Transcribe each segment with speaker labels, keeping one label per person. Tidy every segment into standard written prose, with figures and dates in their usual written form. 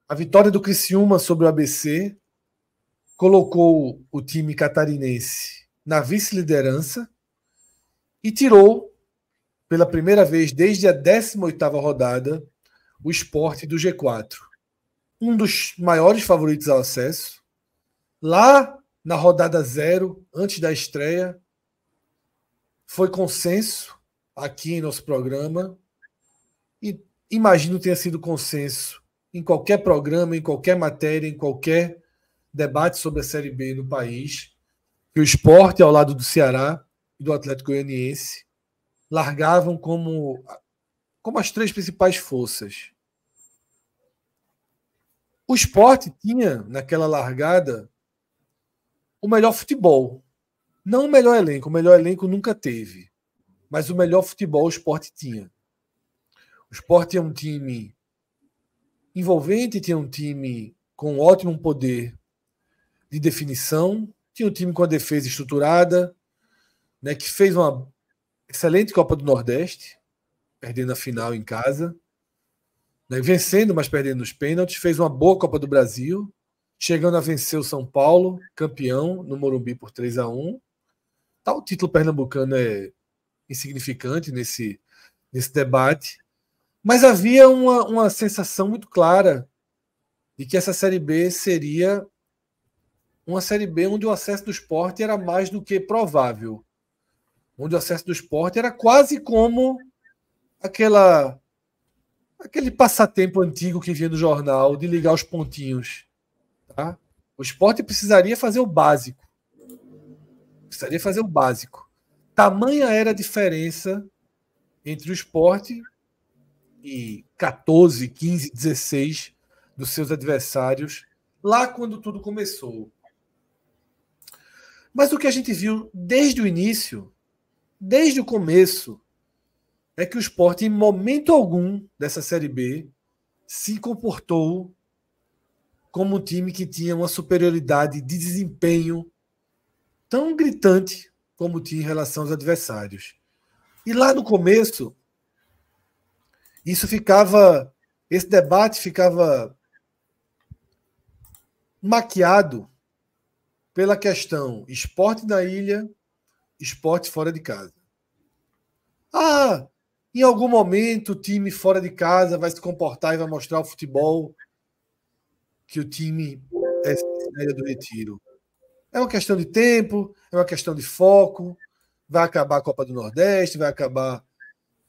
Speaker 1: A vitória do Criciúma sobre o ABC colocou o time catarinense na vice-liderança e tirou, pela primeira vez desde a 18ª rodada, o Sport do G4. Um dos maiores favoritos ao acesso. Lá na rodada 0, antes da estreia, foi consenso aqui em nosso programa, e imagino tenha sido consenso em qualquer programa, em qualquer matéria, em qualquer debate sobre a Série B no país, que o Sport, ao lado do Ceará e do Atlético Goianiense, largavam como as 3 principais forças. O Sport tinha, naquela largada, o melhor futebol. Não o melhor elenco nunca teve, mas o melhor futebol o Sport tinha. O Sport tinha um time envolvente, tinha um time com ótimo poder de definição, tinha um time com a defesa estruturada, né, que fez uma excelente Copa do Nordeste, perdendo a final em casa, né, vencendo, mas perdendo os pênaltis, fez uma boa Copa do Brasil, chegando a vencer o São Paulo, campeão, no Morumbi por 3-1. O título pernambucano é insignificante nesse debate, mas havia uma sensação muito clara de que essa Série B seria uma Série B onde o acesso do Sport era mais do que provável, onde o acesso do Sport era quase como aquele passatempo antigo que vinha do jornal de ligar os pontinhos. Tá? O Sport precisaria fazer o básico. Tamanha era a diferença entre o Sport e 14, 15, 16 dos seus adversários lá quando tudo começou. Mas o que a gente viu desde o início, desde o começo, é que o Sport, em momento algum dessa Série B, se comportou como um time que tinha uma superioridade de desempenho tão gritante como tinha em relação aos adversários. E lá no começo, esse debate ficava maquiado pela questão Sport na ilha, Sport fora de casa. Em algum momento o time fora de casa vai se comportar e vai mostrar o futebol que o time é na Ilha do Retiro. É uma questão de tempo, é uma questão de foco, vai acabar a Copa do Nordeste, vai acabar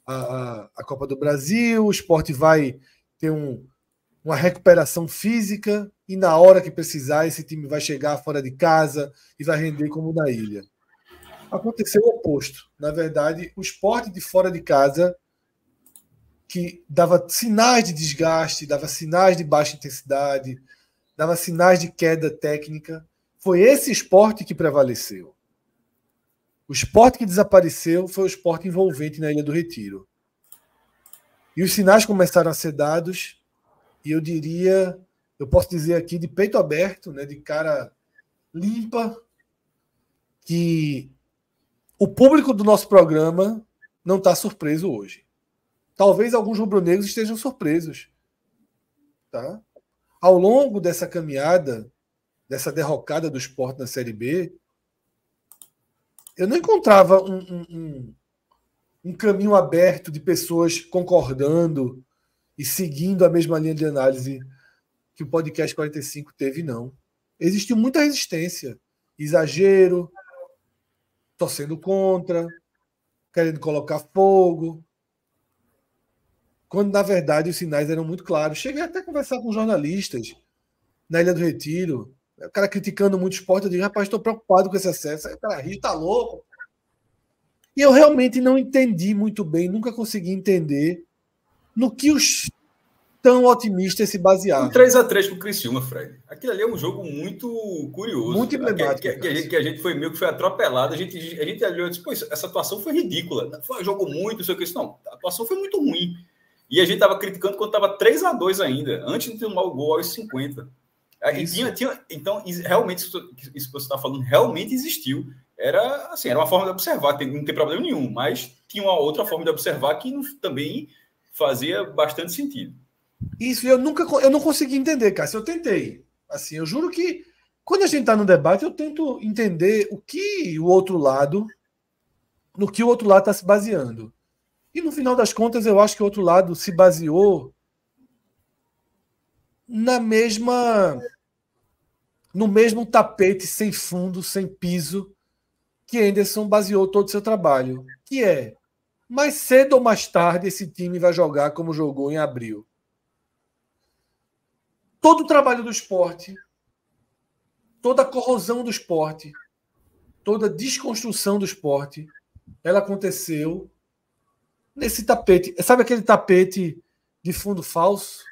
Speaker 1: a Copa do Brasil, o Sport vai ter uma recuperação física e na hora que precisar esse time vai chegar fora de casa e vai render como na ilha. Aconteceu o oposto. Na verdade, o Sport de fora de casa, que dava sinais de desgaste, dava sinais de baixa intensidade, dava sinais de queda técnica, foi esse Sport que prevaleceu. O Sport que desapareceu foi o Sport envolvente na Ilha do Retiro. E os sinais começaram a ser dados, e eu posso dizer aqui de peito aberto, né, de cara limpa, que o público do nosso programa não está surpreso hoje. Talvez alguns rubro-negros estejam surpresos. Tá? Ao longo dessa caminhada, dessa derrocada do Sport na Série B, eu não encontrava um caminho aberto de pessoas concordando e seguindo a mesma linha de análise que o podcast 45 teve, não. Existiu muita resistência, exagero, torcendo contra, querendo colocar fogo, quando na verdade os sinais eram muito claros. Cheguei até a conversar com jornalistas na Ilha do Retiro, o cara criticando muito o Sport, eu digo, rapaz, estou preocupado com esse acesso. Aí o cara ri, tá louco. E eu realmente não entendi muito bem, nunca consegui entender no que os tão otimistas se baseavam.
Speaker 2: 3-3 com o Criciúma, Fred. Aquilo ali é um jogo muito curioso.
Speaker 1: Muito emblemático.
Speaker 2: Que a gente foi atropelado. A gente olhou e disse, pô, essa atuação foi ridícula. Foi um jogo muito, não sei o que. Isso, não, a atuação foi muito ruim. E a gente estava criticando quando estava 3-2 ainda, antes de tomar o gol aos 50. Então, realmente, isso que você está falando realmente existiu. Era uma forma de observar, não tem problema nenhum, mas tinha uma outra forma de observar que também fazia bastante sentido.
Speaker 1: Isso eu não consegui entender, cara. Eu tentei. Assim, eu juro que quando a gente está no debate, eu tento entender o que o outro lado, no que o outro lado está se baseando. E no final das contas, eu acho que o outro lado se baseou na mesma, no mesmo tapete sem fundo, sem piso, que Henderson baseou todo o seu trabalho, que é mais cedo ou mais tarde esse time vai jogar como jogou em abril. Todo o trabalho do esporte, toda a corrosão do esporte, toda a desconstrução do esporte, ela aconteceu nesse tapete. Sabe aquele tapete de fundo falso?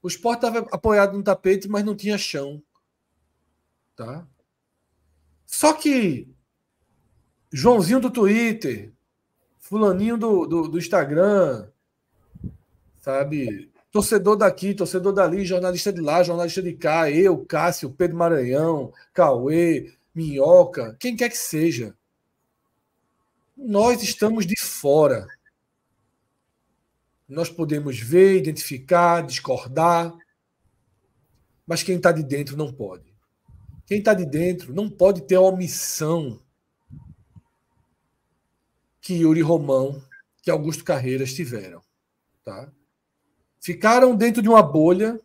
Speaker 1: O esporte estava apoiado no tapete, mas não tinha chão. Tá? Só que Joãozinho do Twitter, fulaninho do Instagram, sabe? Torcedor daqui, torcedor dali, jornalista de lá, jornalista de cá, eu, Cássio, Pedro Maranhão, Cauê, Minhoca, quem quer que seja. Nós estamos de fora. Nós podemos ver, identificar, discordar, mas quem está de dentro não pode. Quem está de dentro não pode ter a omissão que Yuri Romão, que Augusto Carreiras tiveram. Tá? Ficaram dentro de uma bolha,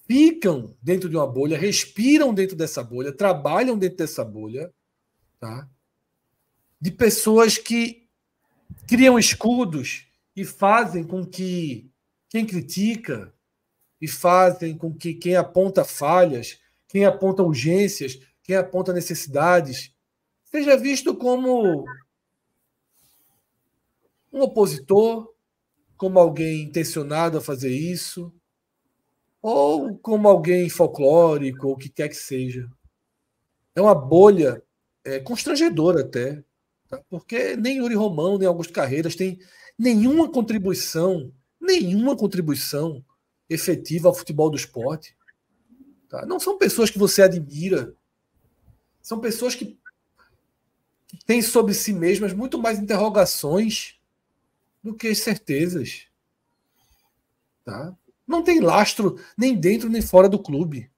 Speaker 1: ficam dentro de uma bolha, respiram dentro dessa bolha, trabalham dentro dessa bolha, tá? De pessoas que criam escudos e fazem com que quem critica e fazem com que quem aponta falhas, quem aponta urgências, quem aponta necessidades, seja visto como um opositor, como alguém intencionado a fazer isso, ou como alguém folclórico, ou o que quer que seja. É uma bolha constrangedora até, tá? Porque nem Yuri Romão, nem Augusto Carreiras têm nenhuma contribuição efetiva ao futebol do esporte. Tá? Não são pessoas que você admira, são pessoas que têm sobre si mesmas muito mais interrogações do que certezas. Tá? Não tem lastro nem dentro nem fora do clube.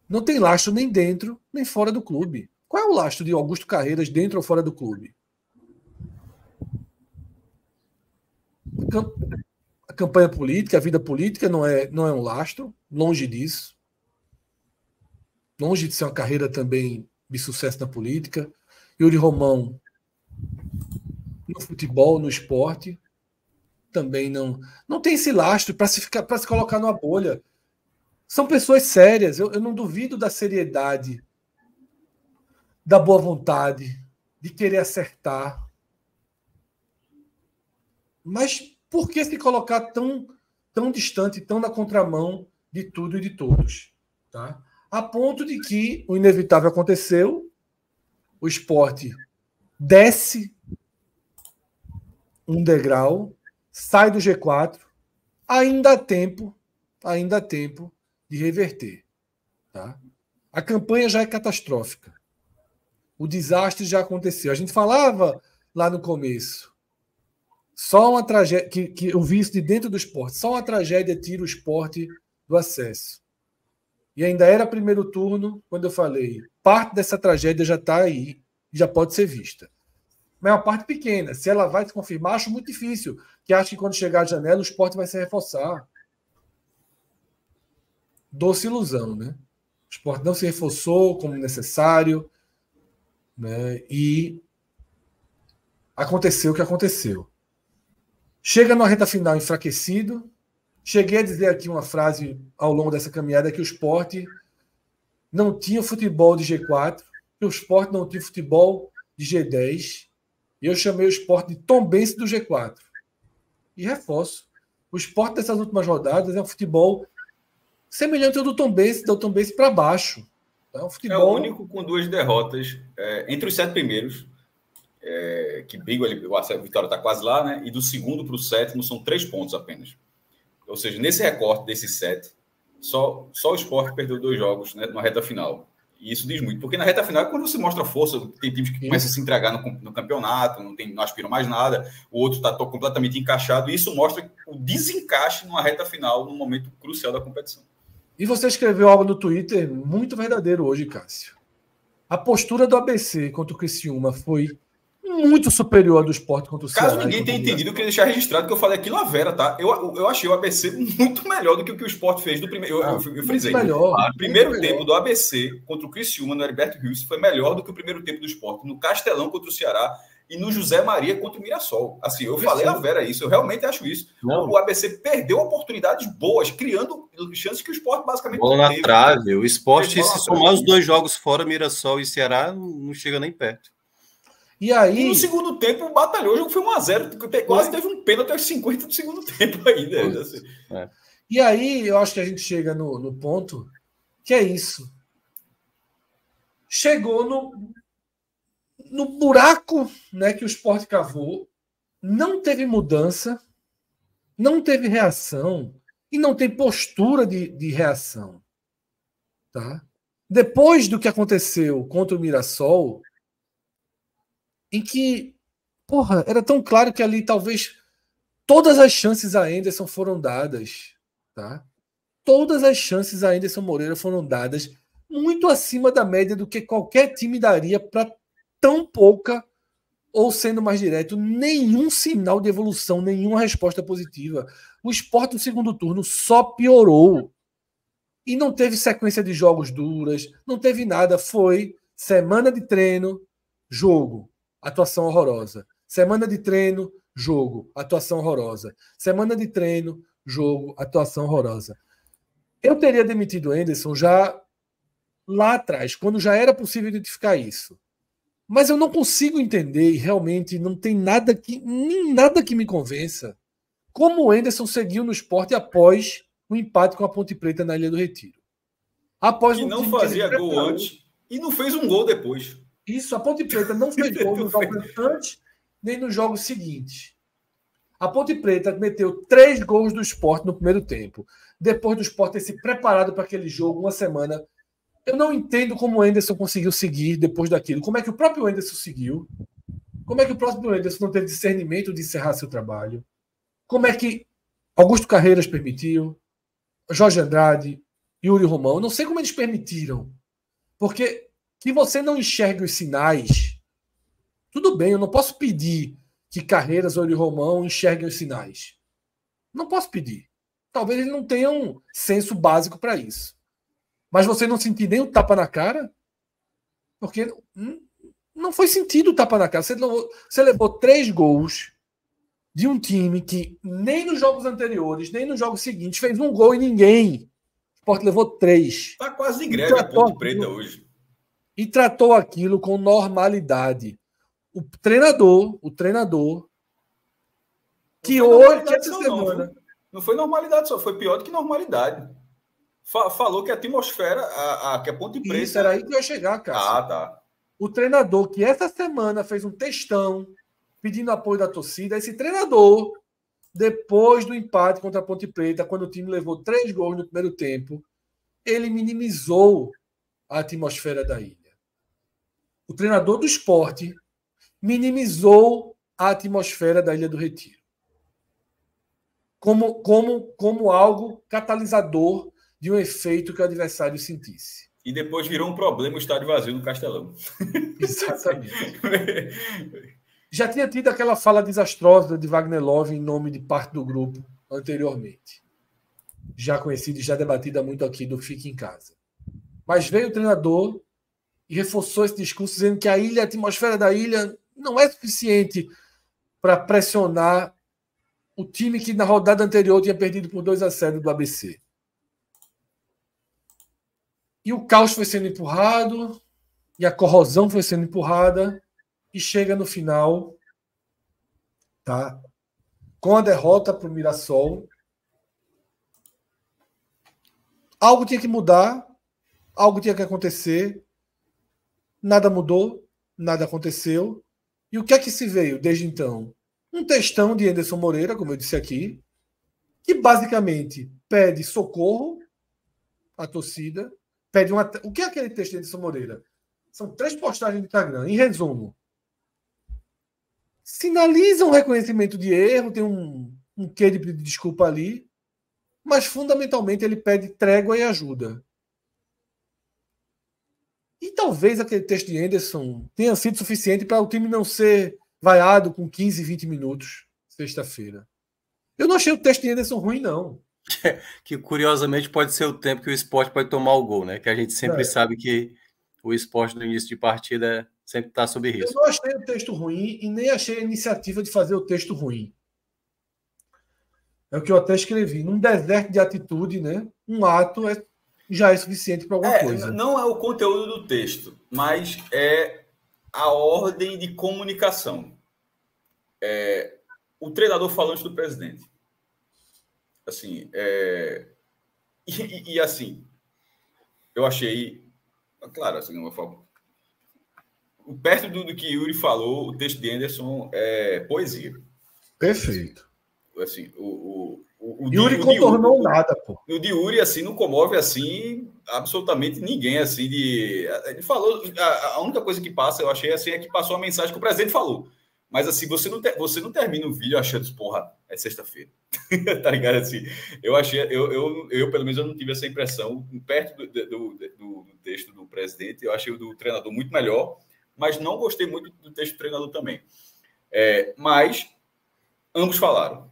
Speaker 1: Não tem lastro nem dentro nem fora do clube. Qual é o lastro de Augusto Carreiras dentro ou fora do clube? A campanha política, a vida política não é um lastro, longe disso. Longe de ser uma carreira também de sucesso na política. Yuri Romão no futebol, no esporte, também não tem esse lastro para se colocar numa bolha. São pessoas sérias, eu não duvido da seriedade, da boa vontade, de querer acertar. Mas por que se colocar tão distante, tão na contramão de tudo e de todos? Tá? A ponto de que o inevitável aconteceu, o esporte desce um degrau, sai do G4, ainda há tempo de reverter. Tá? A campanha já é catastrófica. O desastre já aconteceu. A gente falava lá no começo, só uma tragédia, que eu vi isso de dentro do esporte, só uma tragédia tira o esporte do acesso. E ainda era primeiro turno, quando eu falei, parte dessa tragédia já está aí, já pode ser vista. Mas é uma parte pequena. Se ela vai se confirmar, acho muito difícil. Que acho que quando chegar a janela, o esporte vai se reforçar. Doce ilusão, né? O esporte não se reforçou como necessário, né? E aconteceu o que aconteceu. Chega na reta final enfraquecido. Cheguei a dizer aqui uma frase ao longo dessa caminhada que o esporte não tinha futebol de G4, que o esporte não tinha futebol de G10. E eu chamei o esporte de tombense do G4. E reforço. O esporte dessas últimas rodadas é um futebol semelhante ao do Tombense para baixo. É um futebol...
Speaker 2: É o único com 2 derrotas entre os 7 primeiros, que brigam ali, a vitória está quase lá, né? E do segundo para o sétimo são 3 pontos apenas. Ou seja, nesse recorte desses 7, só o esporte perdeu 2 jogos, né, na reta final. E isso diz muito, porque na reta final, quando você mostra força, tem times que começam a se entregar no campeonato, não aspiram mais nada, o outro está completamente encaixado, e isso mostra o desencaixe numa reta final, num momento crucial da competição.
Speaker 1: E você escreveu algo no Twitter muito verdadeiro hoje, Cássio. A postura do ABC contra o Criciúma foi muito superior à do Sport contra o Ceará.
Speaker 2: Caso ninguém tenha entendido, eu queria deixar registrado que eu falei aquilo à Vera, tá? Eu achei o ABC muito melhor do que o que o Sport fez do primeiro. Eu frisei.
Speaker 1: Melhor,
Speaker 2: o primeiro tempo do ABC contra o Criciúma no Heriberto Rios foi melhor do que o primeiro tempo do Sport no Castelão contra o Ceará e no José Maria contra o Mirassol. Assim, eu falei à Vera isso, eu realmente acho isso. O ABC perdeu oportunidades boas, criando chances que o Sport basicamente
Speaker 3: bola não teve. Bola na trave. O Sport, se somar os 2 jogos fora, Mirassol e Ceará, não chega nem perto.
Speaker 1: E aí.
Speaker 2: E no segundo tempo, batalhou, o jogo foi 1-0, quase teve um pênalti aos 50 do segundo tempo ainda. Assim.
Speaker 1: E aí, eu acho que a gente chega no ponto que é isso. Chegou no buraco, né, que o Sport cavou, não teve mudança, não teve reação e não tem postura de reação. Tá? Depois do que aconteceu contra o Mirassol, em que, porra, era tão claro que ali talvez todas as chances a Anderson foram dadas, tá? Todas as chances a Anderson Moreira foram dadas muito acima da média do que qualquer time daria para tão pouca, ou sendo mais direto, nenhum sinal de evolução, nenhuma resposta positiva. O Sport no segundo turno só piorou. E não teve sequência de jogos duras, não teve nada. Foi semana de treino, jogo. Atuação horrorosa. Semana de treino, jogo. Atuação horrorosa. Semana de treino, jogo. Atuação horrorosa. Eu teria demitido o Anderson já lá atrás, quando já era possível identificar isso. Mas eu não consigo entender, e realmente não tem nada que me convença, como o Anderson seguiu no Sport após o empate com a Ponte Preta na Ilha do Retiro. Após
Speaker 2: que não fazia gol antes e não fez um gol depois.
Speaker 1: Isso, a Ponte Preta não fez gol nos jogos antes nem nos jogos seguintes. A Ponte Preta meteu 3 gols do Sport no primeiro tempo. Depois do Sport ter se preparado para aquele jogo uma semana. Eu não entendo como o Anderson conseguiu seguir depois daquilo. Como é que o próprio Anderson seguiu? Como é que o próprio Anderson não teve discernimento de encerrar seu trabalho? Como é que Augusto Carreiras permitiu? Jorge Andrade, Yuri Romão? Eu não sei como eles permitiram. Porque que você não enxergue os sinais, tudo bem, eu não posso pedir que Carreiras ou Yuri Romão enxerguem os sinais. Não posso pedir. Talvez eles não tenham senso básico para isso. Mas você não sentir nem o tapa na cara? Porque não foi sentido o tapa na cara. Você levou 3 gols de um time que nem nos jogos anteriores, nem nos jogos seguintes, fez um gol e ninguém. O Sport levou 3.
Speaker 2: Está quase de greve a Ponte Preta hoje.
Speaker 1: E tratou aquilo com normalidade. O treinador, que hoje, essa semana...
Speaker 2: Não foi normalidade só, foi pior do que normalidade. Falou que a atmosfera, que a Ponte Preta...
Speaker 1: Isso, era aí que eu ia chegar, cara.
Speaker 2: Tá.
Speaker 1: O treinador que essa semana fez um textão pedindo apoio da torcida, esse treinador, depois do empate contra a Ponte Preta, quando o time levou 3 gols no primeiro tempo, ele minimizou a atmosfera da ilha. O treinador do Sport minimizou a atmosfera da Ilha do Retiro. Como algo catalisador de um efeito que o adversário sentisse.
Speaker 2: E depois virou um problema o estádio vazio no Castelão.
Speaker 1: Exatamente. Já tinha tido aquela fala desastrosa de Wagner Love em nome de parte do grupo anteriormente. Já conhecida e já debatida muito aqui do Fique em Casa. Mas veio o treinador e reforçou esse discurso dizendo que a atmosfera da ilha não é suficiente para pressionar o time que na rodada anterior tinha perdido por 2-0 do ABC. E o caos foi sendo empurrado, e a corrosão foi sendo empurrada, e chega no final, tá? Com a derrota para o Mirassol. Algo tinha que mudar, algo tinha que acontecer. Nada mudou, nada aconteceu. E o que é que se veio desde então? Um textão de Anderson Moreira, como eu disse aqui, que basicamente pede socorro à torcida, pede uma... O que é aquele texto de Anderson Moreira? São 3 postagens no Instagram. Em resumo, sinaliza um reconhecimento de erro, tem um quê de pedir desculpa ali, mas fundamentalmente ele pede trégua e ajuda. E talvez aquele texto de Anderson tenha sido suficiente para o time não ser vaiado com 15, 20 minutos sexta-feira. Eu não achei o texto de Anderson ruim, não.
Speaker 3: Que curiosamente pode ser o tempo que o Sport pode tomar o gol, né? Que a gente sempre sabe que o Sport no início de partida sempre está sob risco.
Speaker 1: Eu não achei o texto ruim e nem achei a iniciativa de fazer o texto ruim. É o que eu até escrevi. Num deserto de atitude, né? Um ato já é suficiente para alguma coisa.
Speaker 2: Não é o conteúdo do texto, mas é a ordem de comunicação. O treinador falante do presidente. Assim, e assim, eu achei, claro, assim, uma forma, perto do que Yuri falou, o texto de Anderson é poesia.
Speaker 1: Perfeito.
Speaker 2: Assim, o
Speaker 1: Yuri contornou nada, pô.
Speaker 2: O de Yuri, assim, não comove, assim, absolutamente ninguém, assim, ele falou, a única coisa que passa, eu achei, assim, é que passou a mensagem que o presidente falou. Mas, assim, você não termina o vídeo achando, porra, é sexta-feira. Tá ligado? Assim, eu achei, eu, pelo menos, eu não tive essa impressão. Perto do texto do presidente, eu achei o do treinador muito melhor, mas não gostei muito do texto do treinador também. Mas ambos falaram.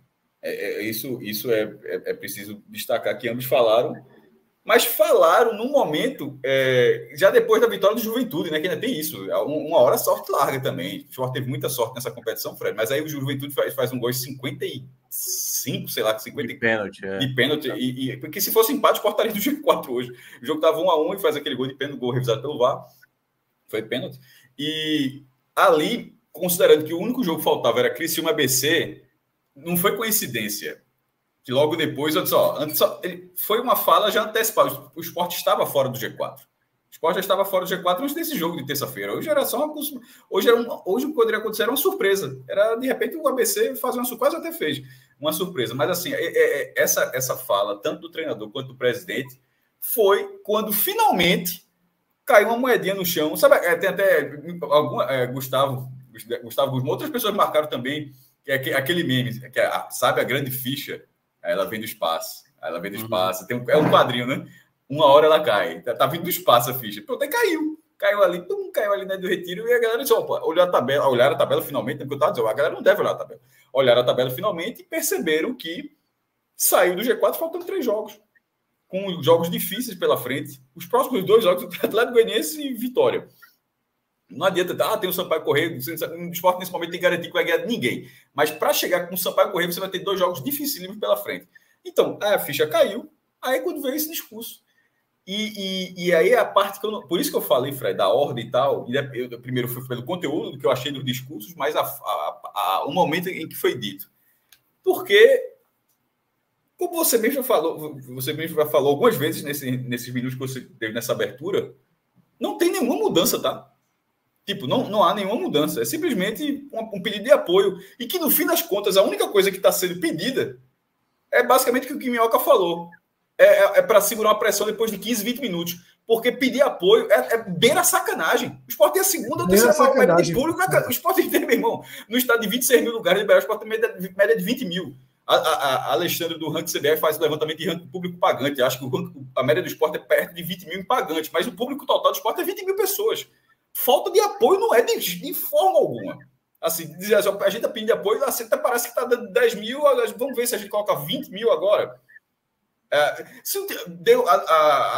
Speaker 2: Isso é preciso destacar que ambos falaram, mas falaram num momento, já depois da vitória do Juventude, né? Que ainda tem isso. Uma hora a sorte larga também. O Sport teve muita sorte nessa competição, Fred, mas aí o Juventude faz um gol de 55, sei lá, 50 de pênalti. De pênalti. Porque se fosse empate, o Sport estaria do G4 hoje. O jogo estava 1-1 e faz aquele gol de pênalti, gol revisado pelo VAR. Foi pênalti. E ali, considerando que o único jogo que faltava era Criciúma ABC, não foi coincidência. Que logo depois, foi uma fala já antecipada. O Sport estava fora do G4. O Sport já estava fora do G4 antes desse jogo de terça-feira. Hoje era só hoje o que poderia acontecer era uma surpresa. Era, de repente, o ABC fazer uma surpresa, até fez uma surpresa. Mas, assim, essa fala, tanto do treinador quanto do presidente, foi quando finalmente caiu uma moedinha no chão. Sabe, tem até Gustavo Guzmão, outras pessoas marcaram também, que é aquele meme, sabe a grande ficha? Aí ela vem do espaço. É um quadrinho, né? Uma hora ela cai. Tá vindo do espaço a ficha. Pronto, aí caiu. Caiu ali, né, do Retiro. E a galera disse, opa, olharam a tabela finalmente. Porque eu tava dizendo, a galera não deve olhar a tabela. Olharam a tabela finalmente e perceberam que saiu do G4 faltando 3 jogos. Com jogos difíceis pela frente. Os próximos 2 jogos, Atlético Goianiense e Vitória. Não adianta, tem o Sampaio Corrêa, o Sport nesse momento tem que garantir que vai ganhar de ninguém. Mas para chegar com o Sampaio Corrêa, você vai ter 2 jogos dificílimos pela frente. Então, a ficha caiu, aí quando veio esse discurso. E aí a parte que eu não... Por isso que eu falei, Fred, da ordem e tal, eu primeiro fui pelo conteúdo, do que eu achei dos discursos, mas o momento em que foi dito. Porque, como você mesmo já falou algumas vezes nesses minutos que você teve nessa abertura, não tem nenhuma mudança, tá? Tipo, não há nenhuma mudança. É simplesmente um pedido de apoio. E que, no fim das contas, a única coisa que está sendo pedida é basicamente o que o Minhoca falou. É para segurar uma pressão depois de 15, 20 minutos. Porque pedir apoio beira sacanagem. O Sport tem a segunda ou terceira maior média de público. O Sport tem, meu irmão, no estado de 26 mil lugares, o Sport tem média de 20 mil. A Alexandre do ranking CBF faz o levantamento de ranking público pagante. Acho que a média do Sport é perto de 20 mil em pagantes. Mas o público total do Sport é 20 mil pessoas. Falta de apoio não é de forma alguma. Assim, a gente pedindo apoio, assim, até parece que está dando 10 mil, vamos ver se a gente coloca 20 mil agora.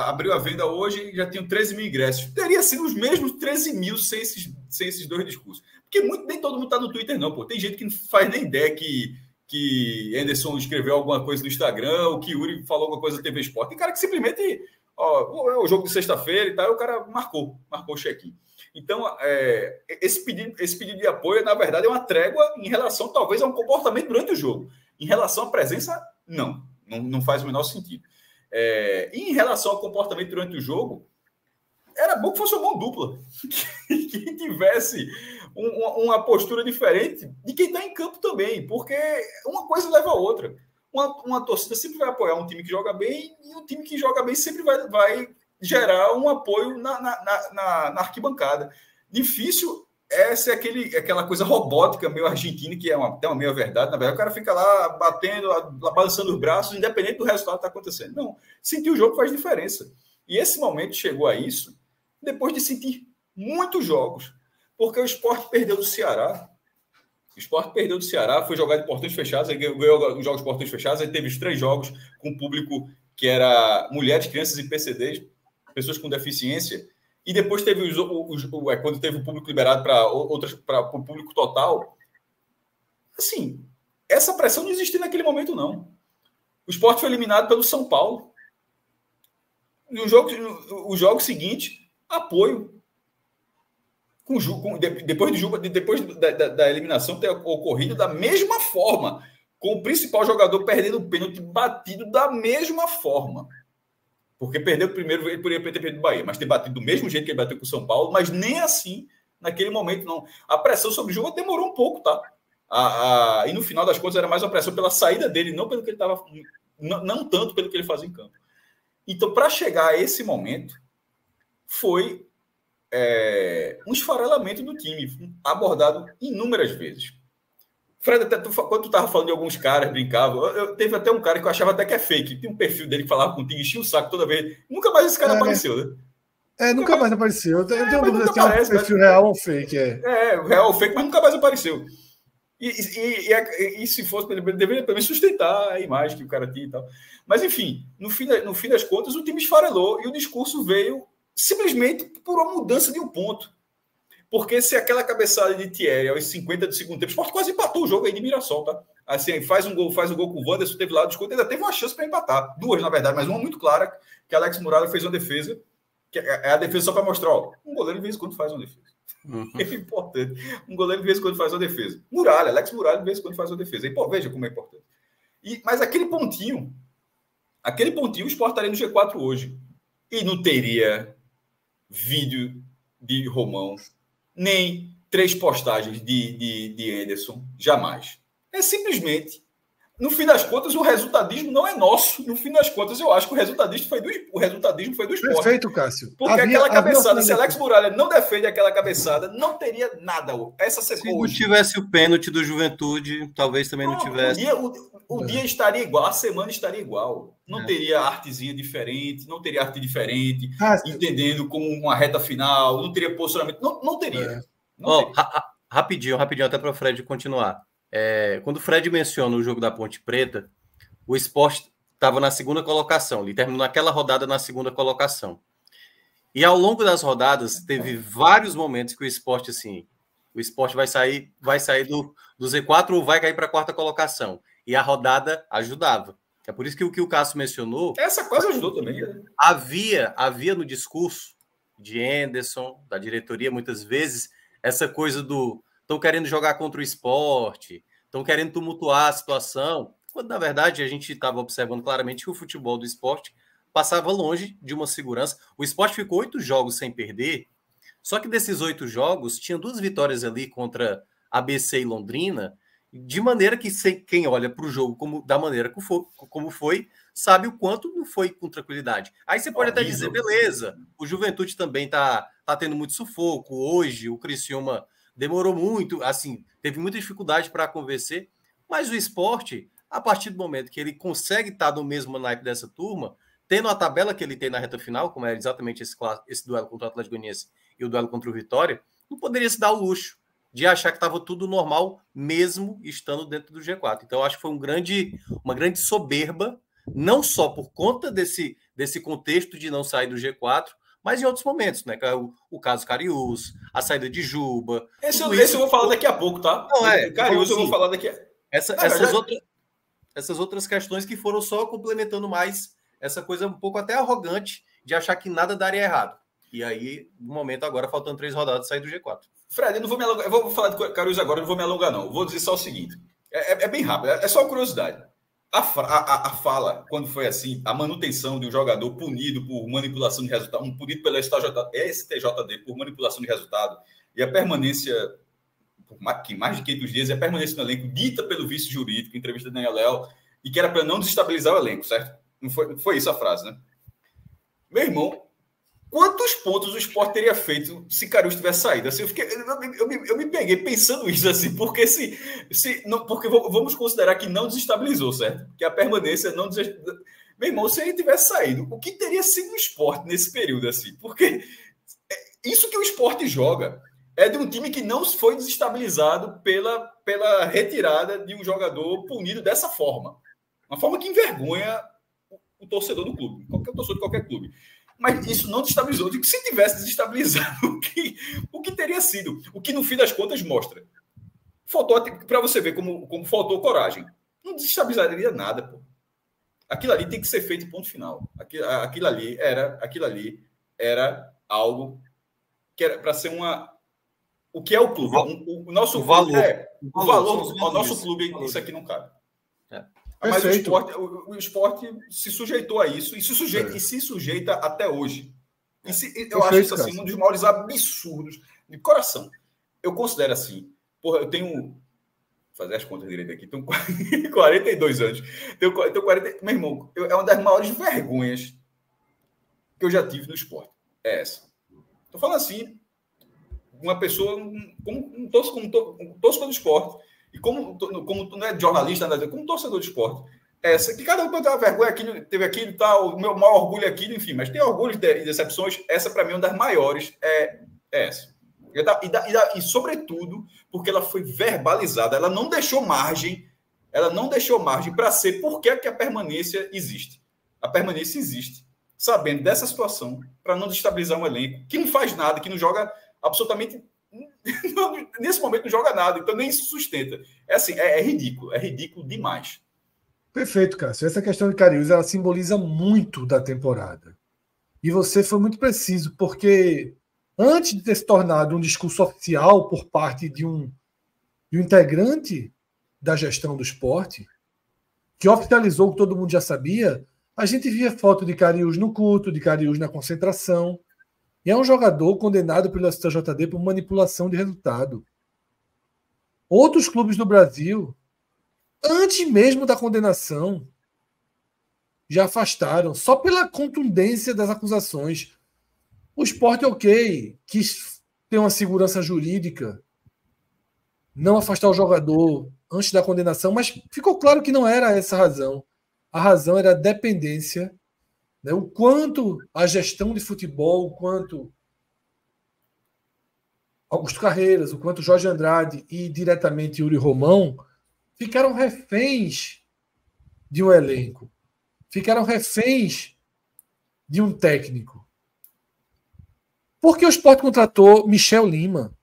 Speaker 2: Abriu a venda hoje, já tinham 13 mil ingressos. Teria sido os mesmos 13 mil sem esses 2 discursos. Porque nem todo mundo está no Twitter, não. Pô. Tem gente que não faz nem ideia que Anderson escreveu alguma coisa no Instagram, ou que Yuri falou alguma coisa na TV Sport. Tem cara que simplesmente... é o jogo de sexta-feira e tal, o cara marcou o check-in. Então, esse pedido de apoio, na verdade, é uma trégua em relação, talvez, a um comportamento durante o jogo. Em relação à presença, não faz o menor sentido. E em relação ao comportamento durante o jogo, era bom que fosse uma mão dupla, que tivesse uma postura diferente de quem está em campo também, porque uma coisa leva a outra. Uma torcida sempre vai apoiar um time que joga bem, e um time que joga bem sempre vai gerar um apoio na arquibancada. Difícil é ser aquela coisa robótica, meio argentina, que é até uma meia verdade. Na verdade, o cara fica lá batendo, balançando os braços, independente do resultado que está acontecendo. Não, sentir o jogo faz diferença. E esse momento chegou a isso depois de sentir muitos jogos, porque o Sport perdeu do Ceará. O Sport perdeu do Ceará, foi jogado em portões fechados, aí ganhou os jogos de portões fechados, aí teve os 3 jogos com público que era mulheres, crianças e PCDs, pessoas com deficiência, e depois teve quando teve o público liberado para o público total. Assim, essa pressão não existia naquele momento, não. O Sport foi eliminado pelo São Paulo. No jogo seguinte, apoio. Depois da eliminação ter ocorrido da mesma forma, com o principal jogador perdendo o pênalti batido da mesma forma. Porque perdeu o primeiro, ele poderia ter perdido o Bahia, mas ter batido do mesmo jeito que ele bateu com o São Paulo, mas nem assim, naquele momento, não. A pressão sobre o jogo demorou um pouco, tá? E no final das contas era mais uma pressão pela saída dele, não pelo que ele estava. Não tanto pelo que ele fazia em campo. Então, para chegar a esse momento, foi um esfarelamento do time, abordado inúmeras vezes. Fred, até quando tu estava falando de alguns caras, brincava, teve até um cara que eu achava até que é fake, tem um perfil dele que falava contigo, enchia o saco toda vez, nunca mais esse cara apareceu, né?
Speaker 1: Nunca mais apareceu. Eu tenho dúvida se é um perfil
Speaker 2: né?
Speaker 1: real ou fake.
Speaker 2: Real ou fake, mas nunca mais apareceu. E se fosse, ele deveria também sustentar a imagem que o cara tinha e tal. Mas, enfim, no fim das contas, o time esfarelou e o discurso veio simplesmente por uma mudança de um ponto. Porque se aquela cabeçada de Thierry aos 50 do segundo tempo, o Sport quase empatou o jogo aí de Mirassol, tá? Assim, faz um gol com o Wanderson, teve lá o desconto, ainda teve uma chance para empatar. 2, na verdade, mas uma muito clara, que Alex Muralha fez uma defesa, que é a defesa só para mostrar, ó, um goleiro de vez em quando faz uma defesa. É importante. Um goleiro de vez em quando faz uma defesa. Alex Muralha de vez em quando faz uma defesa. E, veja como é importante. Mas aquele pontinho, o Sport estaria no G4 hoje. E não teria vídeo de Romão, nem 3 postagens de Anderson, jamais. É simplesmente, no fim das contas, o resultadismo não é nosso. No fim das contas, eu acho que o resultadismo foi do Sport.
Speaker 1: Perfeito, Cássio.
Speaker 2: Porque aquela cabeçada, se Alex Muralha não defende aquela cabeçada, não teria nada.
Speaker 3: Se não tivesse o pênalti do Juventude, talvez também não tivesse.
Speaker 2: O dia estaria igual, a semana estaria igual. Não teria artezinha diferente, não teria arte diferente, entendendo como uma reta final, não teria posicionamento, não teria.
Speaker 3: Rapidinho, até para o Fred continuar. Quando o Fred menciona o jogo da Ponte Preta, o Sport estava na segunda colocação, ele terminou naquela rodada na segunda colocação. E ao longo das rodadas, teve vários momentos que o Sport vai sair do Z4 ou vai cair para a quarta colocação. E a rodada ajudava. É por isso que o que o Cássio mencionou...
Speaker 2: Essa quase ajudou também. Né?
Speaker 3: Havia no discurso de Anderson, da diretoria, muitas vezes, essa coisa do... Estão querendo jogar contra o Sport, estão querendo tumultuar a situação, quando, na verdade, a gente estava observando claramente que o futebol do Sport passava longe de uma segurança. O Sport ficou 8 jogos sem perder, só que desses 8 jogos, tinha 2 vitórias ali contra ABC e Londrina, de maneira que quem olha para o jogo da maneira como foi, sabe o quanto não foi com tranquilidade. Aí você pode até dizer, beleza, o Juventude também tá tendo muito sufoco, hoje o Criciúma demorou muito, assim, teve muita dificuldade para convencer, mas o Sport, a partir do momento que ele consegue estar no mesmo naipe dessa turma, tendo a tabela que ele tem na reta final, como é exatamente esse duelo contra o Atlético Goianiense e o duelo contra o Vitória, não poderia se dar o luxo de achar que estava tudo normal, mesmo estando dentro do G4. Então, acho que foi uma grande soberba, não só por conta desse contexto de não sair do G4, mas em outros momentos, né? O caso Cariús, a saída de Juba.
Speaker 2: Esse eu vou falar daqui a pouco, tá?
Speaker 3: Não,
Speaker 2: Cariús eu vou falar daqui a...
Speaker 3: Essas outras questões que foram só complementando mais essa coisa um pouco até arrogante de achar que nada daria errado. E aí, no momento agora, faltando 3 rodadas, sair do G4.
Speaker 2: Fred, eu não vou me alongar. Eu vou falar de Cariús agora, eu não vou me alongar, não. Eu vou dizer só o seguinte. É bem rápido, é só uma curiosidade. A fala, quando foi assim, a manutenção de um jogador punido por manipulação de resultado, punido pela STJD por manipulação de resultado, e a permanência, por mais de 500 dias, e a permanência no elenco, dita pelo vice jurídico, entrevista de Daniel Léo, e que era para não desestabilizar o elenco, certo? Não foi isso a frase, né? Meu irmão, Quantos pontos o Sport teria feito se Cariús tivesse saído? Assim, eu me peguei pensando isso, assim, porque porque vamos considerar que não desestabilizou, certo? Que a permanência não desestabilizou. Meu irmão, se ele tivesse saído, o que teria sido o Sport nesse período, assim? Porque isso que o Sport joga é de um time que não foi desestabilizado pela retirada de um jogador punido dessa forma. Uma forma que envergonha o torcedor do clube, qualquer torcedor de qualquer clube. Mas isso não desestabilizou. Digo, se tivesse desestabilizado, o que teria sido? O que, no fim das contas, mostra. Faltou, para você ver como faltou coragem. Não desestabilizaria nada, pô. Aquilo ali tem que ser feito ponto final. Aquilo ali era algo que era para ser uma... O que é o clube? O nosso
Speaker 3: o valor.
Speaker 2: O valor do nosso clube, isso aqui não cabe. Mas o esporte se sujeitou a isso e se sujeita até hoje. Eu acho isso assim, um dos maiores absurdos de coração. Eu considero assim. Porra, eu tenho. Vou fazer as contas direito aqui. Tenho 42 anos. Tenho 40. Meu irmão, é uma das maiores vergonhas que eu já tive no esporte. É essa. Estou falando assim, uma pessoa como torcedor do esporte. E como não é jornalista, como torcedor de esporte, essa que cada um pode ter uma vergonha, teve aquilo, tal, o meu maior orgulho é aquilo, enfim, mas tem orgulho de decepções, essa para mim é uma das maiores, é essa. E sobretudo, porque ela foi verbalizada, ela não deixou margem para ser por que a permanência existe. A permanência existe, sabendo dessa situação, para não destabilizar um elenco, que não faz nada, que não joga absolutamente... Nesse momento não joga nada, então nem se sustenta. É assim, é ridículo demais.
Speaker 1: Perfeito, Cássio. Essa questão de Cariús, ela simboliza muito da temporada. E você foi muito preciso, porque antes de ter se tornado um discurso oficial por parte de um integrante da gestão do esporte, que oficializou o que todo mundo já sabia, a gente via foto de Cariús no culto, de Cariús na concentração. E é um jogador condenado pelo STJD por manipulação de resultado. Outros clubes do Brasil, antes mesmo da condenação, já afastaram, só pela contundência das acusações. O Sport, ok, quis ter uma segurança jurídica, não afastar o jogador antes da condenação, mas ficou claro que não era essa a razão. A razão era a dependência, né? O quanto a gestão de futebol, o quanto Augusto Carreiras, o quanto Jorge Andrade e diretamente Yuri Romão ficaram reféns de um elenco, ficaram reféns de um técnico. Por que o Sport contratou Michel Lima?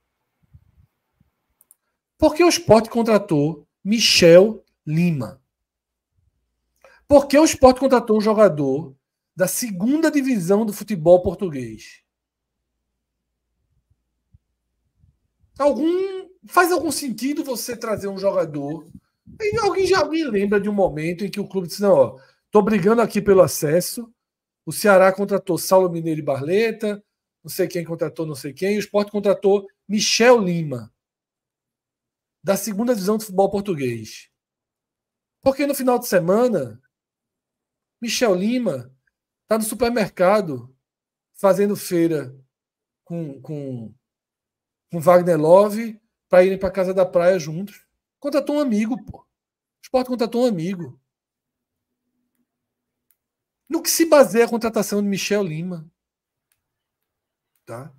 Speaker 1: Por que o Sport contratou Michel Lima? Por que o Sport contratou um jogador da segunda divisão do futebol português? Faz algum sentido você trazer um jogador? Alguém lembra de um momento em que o clube disse: não, ó, tô brigando aqui pelo acesso. O Ceará contratou Saulo Mineiro e Barleta, não sei quem contratou não sei quem, e o Sport contratou Michel Lima, da segunda divisão do futebol português. Porque no final de semana, Michel Lima está no supermercado fazendo feira com Wagner Love para irem para casa da praia juntos. Contratou um amigo, pô. O Sport contratou um amigo. No que se baseia a contratação de Michel Lima? Tá?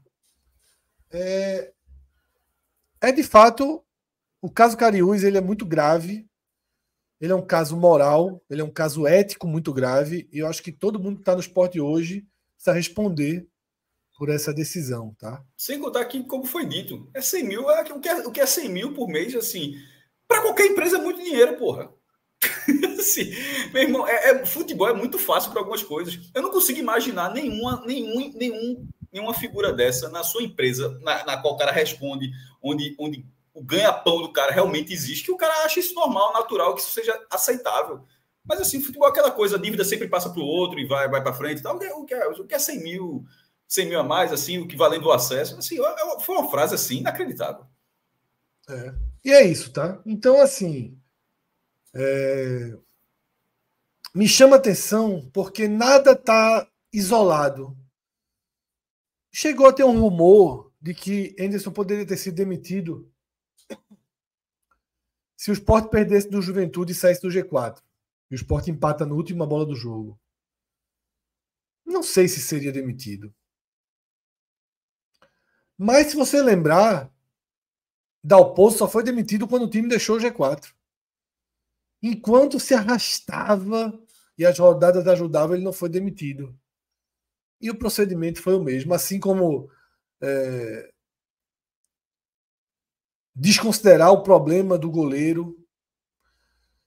Speaker 1: É de fato, o caso Cariús, ele é muito grave. Ele é um caso moral, ele é um caso ético muito grave. E eu acho que todo mundo que está no esporte hoje precisa responder por essa decisão, tá?
Speaker 2: Sem contar que, como foi dito, é 100 mil, o que é 100 mil por mês, assim, para qualquer empresa é muito dinheiro, porra. Assim, meu irmão, futebol é muito fácil para algumas coisas. Eu não consigo imaginar nenhuma figura dessa na sua empresa, na qual o cara responde, onde o ganha-pão do cara realmente existe, que o cara acha isso normal, natural, que isso seja aceitável. Mas assim, futebol é aquela coisa, a dívida sempre passa para o outro e vai para frente e tal. O que é 100 mil a mais, assim, o que valendo o acesso, assim, foi uma frase assim, inacreditável.
Speaker 1: E é isso, tá? Então, assim, me chama atenção porque nada está isolado. Chegou a ter um rumor de que Henderson poderia ter sido demitido se o Sport perdesse do Juventude e saísse do G4. E o Sport empata na última bola do jogo. Não sei se seria demitido. Mas se você lembrar, Dalpozo só foi demitido quando o time deixou o G4. Enquanto se arrastava e as rodadas ajudavam, ele não foi demitido. E o procedimento foi o mesmo. Assim como desconsiderar o problema do goleiro.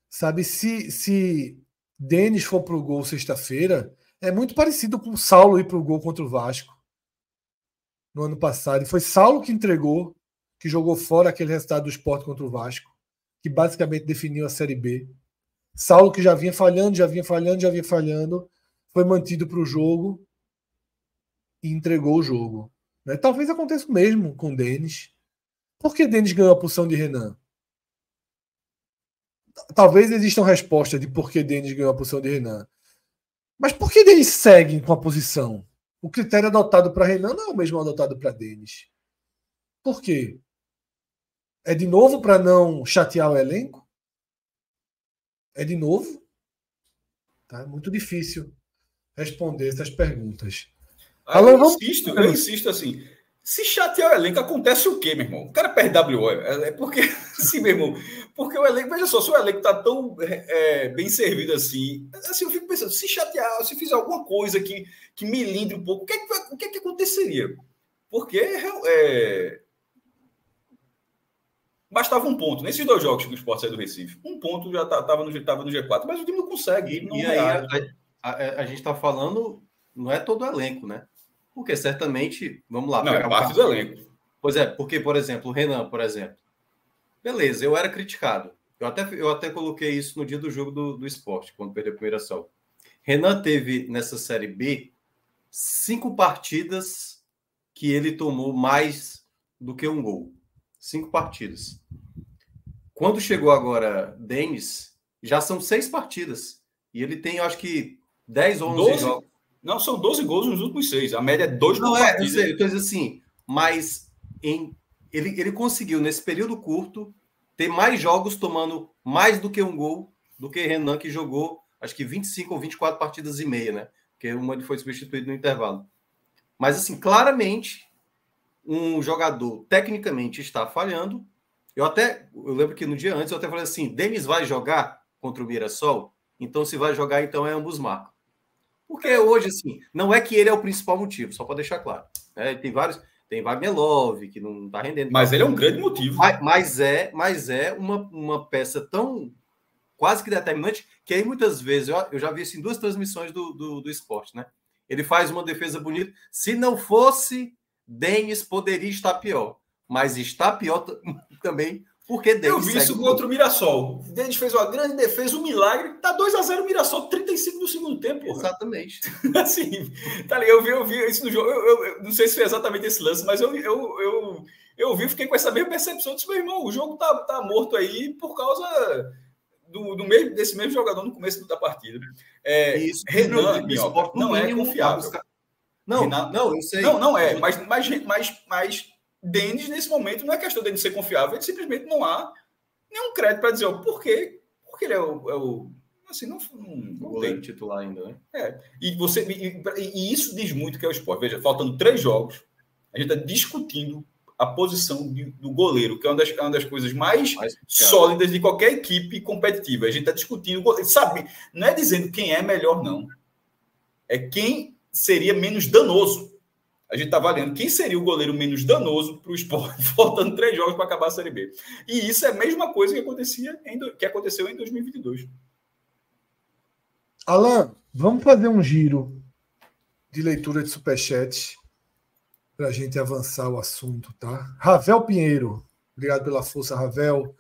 Speaker 1: Sabe, se Denis for pro gol sexta-feira, é muito parecido com o Saulo ir pro gol contra o Vasco no ano passado. E foi Saulo que entregou, que jogou fora aquele resultado do Sport contra o Vasco, que basicamente definiu a Série B. Saulo, que já vinha falhando, foi mantido para o jogo e entregou o jogo. Né? Talvez aconteça o mesmo com o Denis. Por que Denis ganhou a posição de Renan? Talvez exista uma resposta de por que Denis ganhou a posição de Renan. Mas por que Denis segue com a posição? O critério adotado para Renan não é o mesmo adotado para Denis. Por quê? É de novo para não chatear o elenco? É de novo? Tá? É muito difícil responder essas perguntas.
Speaker 2: Eu insisto assim. Se chatear o elenco, acontece o quê, meu irmão? O cara perde WO. É porque, assim, meu irmão, porque o elenco, veja só, se o elenco tá tão bem servido assim, eu fico pensando, se chatear, se fizer alguma coisa que melindre um pouco, o que aconteceria? Porque bastava um ponto. Nesses 2 jogos que o Sport saiu do Recife, um ponto já estava no G4, mas o time não consegue.
Speaker 3: E aí a gente está falando, não é todo o elenco, né? Porque certamente, vamos lá.
Speaker 2: Não, é parte do elenco.
Speaker 3: Pois é, porque, por exemplo, o Renan, por exemplo. Beleza, eu era criticado. Eu até coloquei isso no dia do jogo do Sport, quando perdeu a primeira sol. Renan teve, nessa Série B, 5 partidas que ele tomou mais do que um gol. 5 partidas. Quando chegou agora Denis, já são 6 partidas. E ele tem, eu acho que, 10 ou 11 jogos.
Speaker 2: Não, são 12 gols nos últimos 6. A média é 2 por partida.
Speaker 3: Eu sei, então, assim, mas ele conseguiu, nesse período curto, ter mais jogos tomando mais do que um gol do que Renan, que jogou, acho que 25 ou 24 partidas e meia, né? Porque uma ele foi substituído no intervalo. Mas, assim, claramente, um jogador, tecnicamente, está falhando. Eu lembro que no dia antes, eu até falei assim, Denis vai jogar contra o Mirassol? Então, se vai jogar, então é ambos marcam. Porque hoje, assim, não é que ele é o principal motivo, só para deixar claro. Né? Tem vários, tem Wagner Love, que não está rendendo.
Speaker 2: Mas ele é um grande motivo.
Speaker 3: Mas é uma peça tão quase que determinante, que aí muitas vezes, eu já vi isso em 2 transmissões do esporte, né? Ele faz uma defesa bonita. Se não fosse, Denis poderia estar pior. Mas está pior também porque Denis.
Speaker 2: Eu vi isso contra o Mirassol. Denis fez uma grande defesa, um milagre. Tá 2-0 o Mirassol, 35 do segundo tempo. Porra.
Speaker 3: Exatamente.
Speaker 2: Assim, tá ligado? Eu vi isso no jogo. Eu não sei se foi exatamente esse lance, mas eu vi, fiquei com essa mesma percepção. Disse, meu irmão, o jogo tá morto aí por causa desse mesmo jogador no começo da partida.
Speaker 3: Isso,
Speaker 2: Renan, não é confiável.
Speaker 3: Não, eu sei.
Speaker 2: Não é, mas Denis, nesse momento, não é questão dele ser confiável, ele simplesmente não há nenhum crédito para dizer por quê? Porque ele é o assim, não
Speaker 3: tem titular ainda, né?
Speaker 2: E isso diz muito que é o Sport. Veja, faltando 3 jogos, a gente está discutindo a posição do goleiro, que é uma das coisas mais sólidas de qualquer equipe competitiva. A gente está discutindo, sabe? Não é dizendo quem é melhor, não. É quem seria menos danoso. A gente está avaliando quem seria o goleiro menos danoso para o Sport, faltando 3 jogos para acabar a Série B. E isso é a mesma coisa que aconteceu em 2022.
Speaker 1: Alan, vamos fazer um giro de leitura de superchat para a gente avançar o assunto, tá? Ravel Pinheiro, obrigado pela força, Ravel.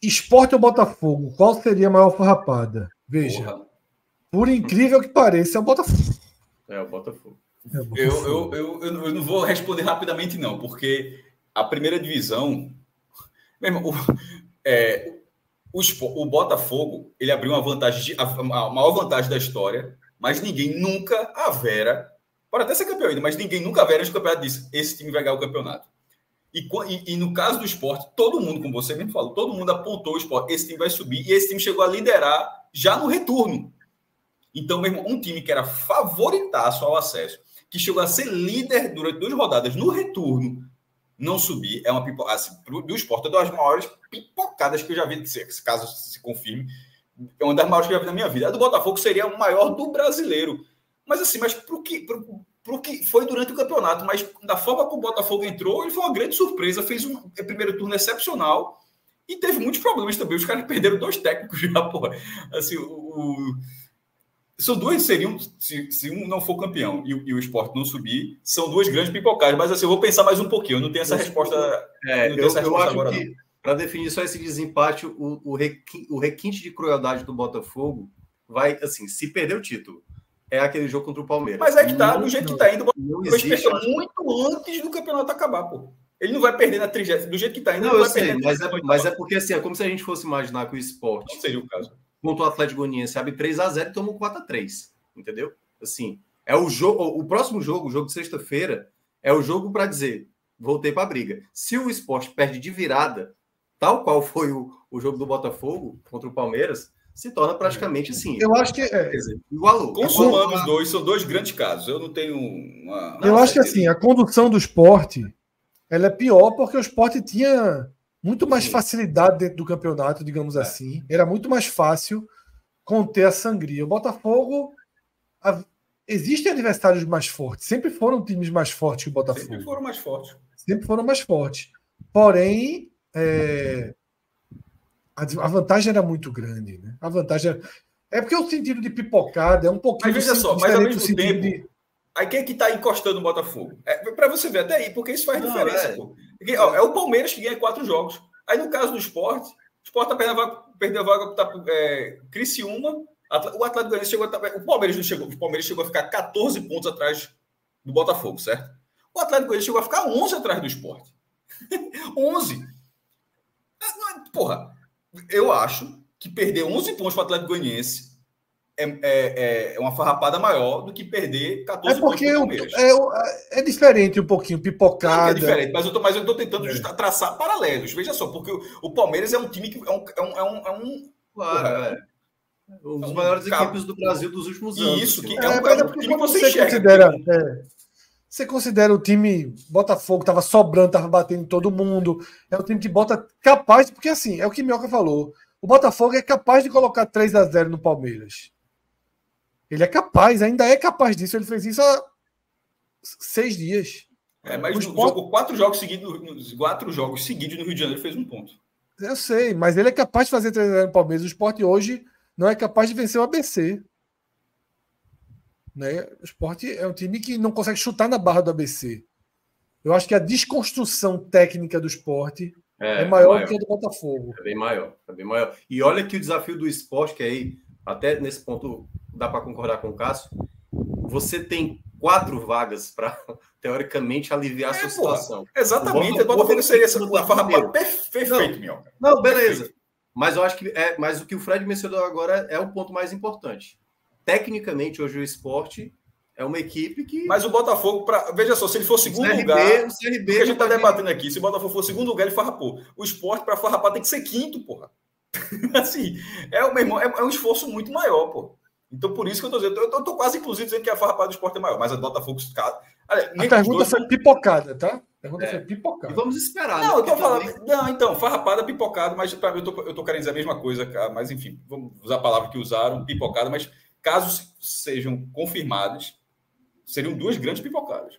Speaker 1: Sport ou Botafogo, qual seria a maior farrapada? Veja, por incrível que pareça, é o Botafogo.
Speaker 3: É o Botafogo.
Speaker 2: Eu não vou responder rapidamente, não, porque a primeira divisão. Mesmo, o Botafogo ele abriu uma vantagem, a maior vantagem da história, mas ninguém nunca avera Pode até ser campeão ainda, mas ninguém nunca vê no campeonato disse, esse time vai ganhar o campeonato. E no caso do Sport, todo mundo, como você mesmo falou, todo mundo apontou o Sport, esse time vai subir, e esse time chegou a liderar já no retorno. Então, mesmo um time que era favoritaço ao acesso, que chegou a ser líder durante 2 rodadas no retorno, não subir, é uma pipoca, assim, do Sport, é uma das maiores pipocadas que eu já vi, caso se confirme, é uma das maiores que eu já vi na minha vida. A do Botafogo seria o maior do brasileiro. Mas assim, pro que foi durante o campeonato, mas da forma como o Botafogo entrou, ele foi uma grande surpresa, fez um primeiro turno excepcional e teve muitos problemas também. Os caras perderam 2 técnicos já, porra. Assim, são 2 seriam, se um não for campeão e o Sport não subir, são 2 grandes pipocadas. Mas assim, eu vou pensar mais um pouquinho, eu não tenho essa resposta.
Speaker 3: Eu acho agora, que, para definir só esse desempate, o requinte de crueldade do Botafogo vai, assim, se perder o título, é aquele jogo contra o Palmeiras.
Speaker 2: Mas é que tá, do jeito que tá indo, o Botafogo perdeu muito antes do campeonato acabar, pô. Ele não vai perder na 30ª, do jeito que tá indo.
Speaker 3: Não, eu sei, mas é porque assim, é como se a gente fosse imaginar que o Sport,
Speaker 2: não seria o caso,
Speaker 3: contra o Atlético Goianiense, abre 3-0 e toma 4-3, entendeu? Assim, é o jogo, o próximo jogo, o jogo de sexta-feira, é o jogo para dizer, voltei para a briga. Se o Sport perde de virada, tal qual foi o jogo do Botafogo contra o Palmeiras, se torna praticamente assim.
Speaker 1: Eu acho que
Speaker 3: igualou.
Speaker 2: Consumando os 2, são 2 grandes casos. Eu não tenho uma.
Speaker 1: Eu acho que assim, a condução do Sport ela é pior porque o Sport tinha muito mais facilidade dentro do campeonato, digamos assim. Era muito mais fácil conter a sangria. O Botafogo. Existem adversários mais fortes. Sempre foram times mais fortes que o Botafogo.
Speaker 2: Sempre foram mais fortes.
Speaker 1: Sempre foram mais fortes. Porém, a vantagem era muito grande, né? A vantagem é porque o sentido de pipocada é um pouquinho.
Speaker 2: Mas veja só, mas ao mesmo tempo. Aí quem é que tá encostando no Botafogo? Para você ver até aí, porque isso faz diferença. Pô. Porque, é o Palmeiras que ganha 4 jogos. Aí no caso do Sport, o Sport tá perdendo a vaga para Criciúma. O Atlético Goianiense chegou a. O Palmeiras chegou a ficar 14 pontos atrás do Botafogo, certo? O Atlético Goianiense chegou a ficar 11 atrás do Sport. 11. Porra, eu acho que perder 11 pontos para o Atlético Goianiense é uma farrapada maior do que perder 14 pontos para o Palmeiras.
Speaker 1: É diferente um pouquinho, pipocada.
Speaker 2: Claro que é diferente, mas eu estou tentando traçar paralelos. Veja só, porque o Palmeiras é um time que
Speaker 3: Claro, um dos maiores equipes do Brasil dos últimos anos.
Speaker 2: Isso,
Speaker 3: assim,
Speaker 2: que é um time que você
Speaker 1: considera. Você considera o time Botafogo estava sobrando, estava batendo em todo mundo. É um time que bota capaz, porque assim, é o que Minhoca falou. O Botafogo é capaz de colocar 3-0 no Palmeiras. Ele é capaz, ainda é capaz disso. Ele fez isso há 6 dias.
Speaker 2: Mas jogou 4 jogos seguidos, 4 jogos seguidos no Rio de Janeiro, fez 1 ponto.
Speaker 1: Eu sei, mas ele é capaz de fazer 3-0 no Palmeiras. O Sport hoje não é capaz de vencer o ABC. Né? O Sport é um time que não consegue chutar na barra do ABC. Eu acho que a desconstrução técnica do Sport é maior do que a do Botafogo.
Speaker 3: É bem maior. E olha que o desafio do Sport, que aí, até nesse ponto, dá para concordar com o Cássio, você tem 4 vagas para, teoricamente, aliviar a sua situação.
Speaker 2: Exatamente. O Botafogo seria uma farrapada perfeito, Minhoca.
Speaker 3: Não, beleza. Mas eu acho que mas o que o Fred mencionou agora é o ponto mais importante. Tecnicamente, hoje o Sport é uma equipe que...
Speaker 2: Mas o Botafogo, veja só, se ele for segundo lugar... O que a gente está debatendo aqui, se o Botafogo for segundo lugar, ele farrapou. O Sport, para farrapar, tem que ser quinto, porra. Assim, é um esforço muito maior, pô. Então, por isso que eu estou dizendo... Eu estou quase, inclusive, dizendo que a farrapada do Sport é maior, mas a do Botafogo...
Speaker 1: A pergunta foi pipocada, tá? A pergunta foi pipocada.
Speaker 3: E vamos esperar.
Speaker 2: Não, eu tô falando... Não, então, farrapada, pipocada, mas eu tô querendo dizer a mesma coisa, cara, mas enfim, vamos usar a palavra que usaram, pipocada, mas caso sejam confirmadas, seriam 2 grandes pipocadas.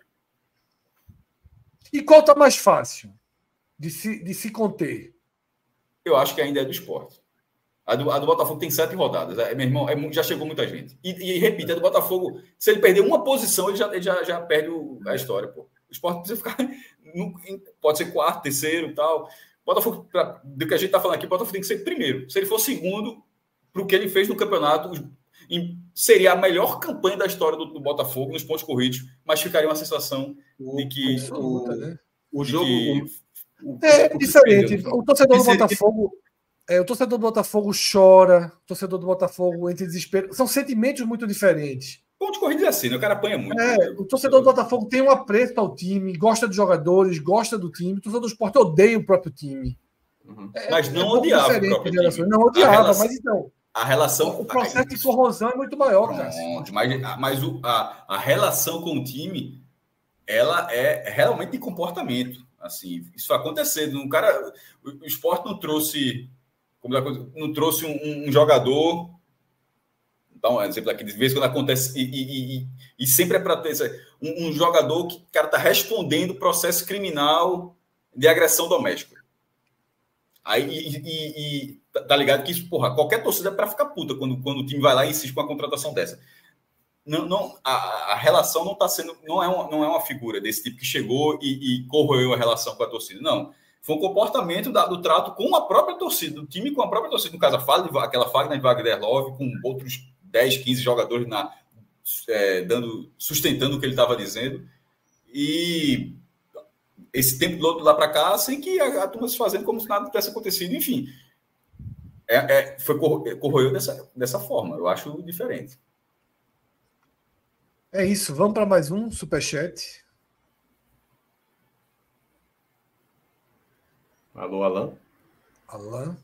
Speaker 1: E qual tá mais fácil de se conter?
Speaker 2: Eu acho que ainda é do Sport. A do Botafogo tem 7 rodadas. Meu irmão, já chegou muita gente. E repito, a do Botafogo, se ele perder uma posição, ele já perde a história. Pô. O Sport precisa ficar... Pode ser 4º, 3º e tal. Botafogo, do que a gente está falando aqui, o Botafogo tem que ser primeiro. Se ele for segundo, para o que ele fez no campeonato, seria a melhor campanha da história do Botafogo nos pontos corridos, mas ficaria uma sensação de que
Speaker 3: o jogo...
Speaker 1: É diferente. O torcedor do Botafogo... o torcedor do Botafogo chora, o torcedor do Botafogo entra em desespero. São sentimentos muito diferentes.
Speaker 2: Ponto de corrida é assim, né? O cara apanha muito.
Speaker 1: O torcedor do Botafogo tem um apreço ao time, gosta dos jogadores, gosta do time. O torcedor do Sport odeia o próprio time.
Speaker 2: Mas não odiava o próprio time.
Speaker 1: Não odiava, mas então...
Speaker 2: A relação...
Speaker 1: O processo de corrosão é muito maior, cara.
Speaker 2: Mas a relação com o time, ela é realmente de comportamento. Assim, isso vai acontecer. O Sport não trouxe um jogador... Então, exemplo aqui, de vez em quando acontece, e sempre é para ter um jogador que o cara está respondendo processo criminal de agressão doméstica. Aí, tá ligado que isso, porra, qualquer torcida é para ficar puta quando o time vai lá e insiste com uma contratação dessa. A relação não está sendo, não é uma figura desse tipo que chegou e corroeu a relação com a torcida, não. Foi um comportamento do trato com a própria torcida, do time com a própria torcida. No caso, aquela Fagner de Wagner Love, com outros 10, 15 jogadores sustentando o que ele estava dizendo. E esse tempo do outro lá para cá, sem que a turma se fazendo como se nada tivesse acontecido. Enfim, corroeu dessa forma. Eu acho diferente.
Speaker 1: É isso. Vamos para mais um superchat.
Speaker 3: Alô, Alan?
Speaker 1: Alan.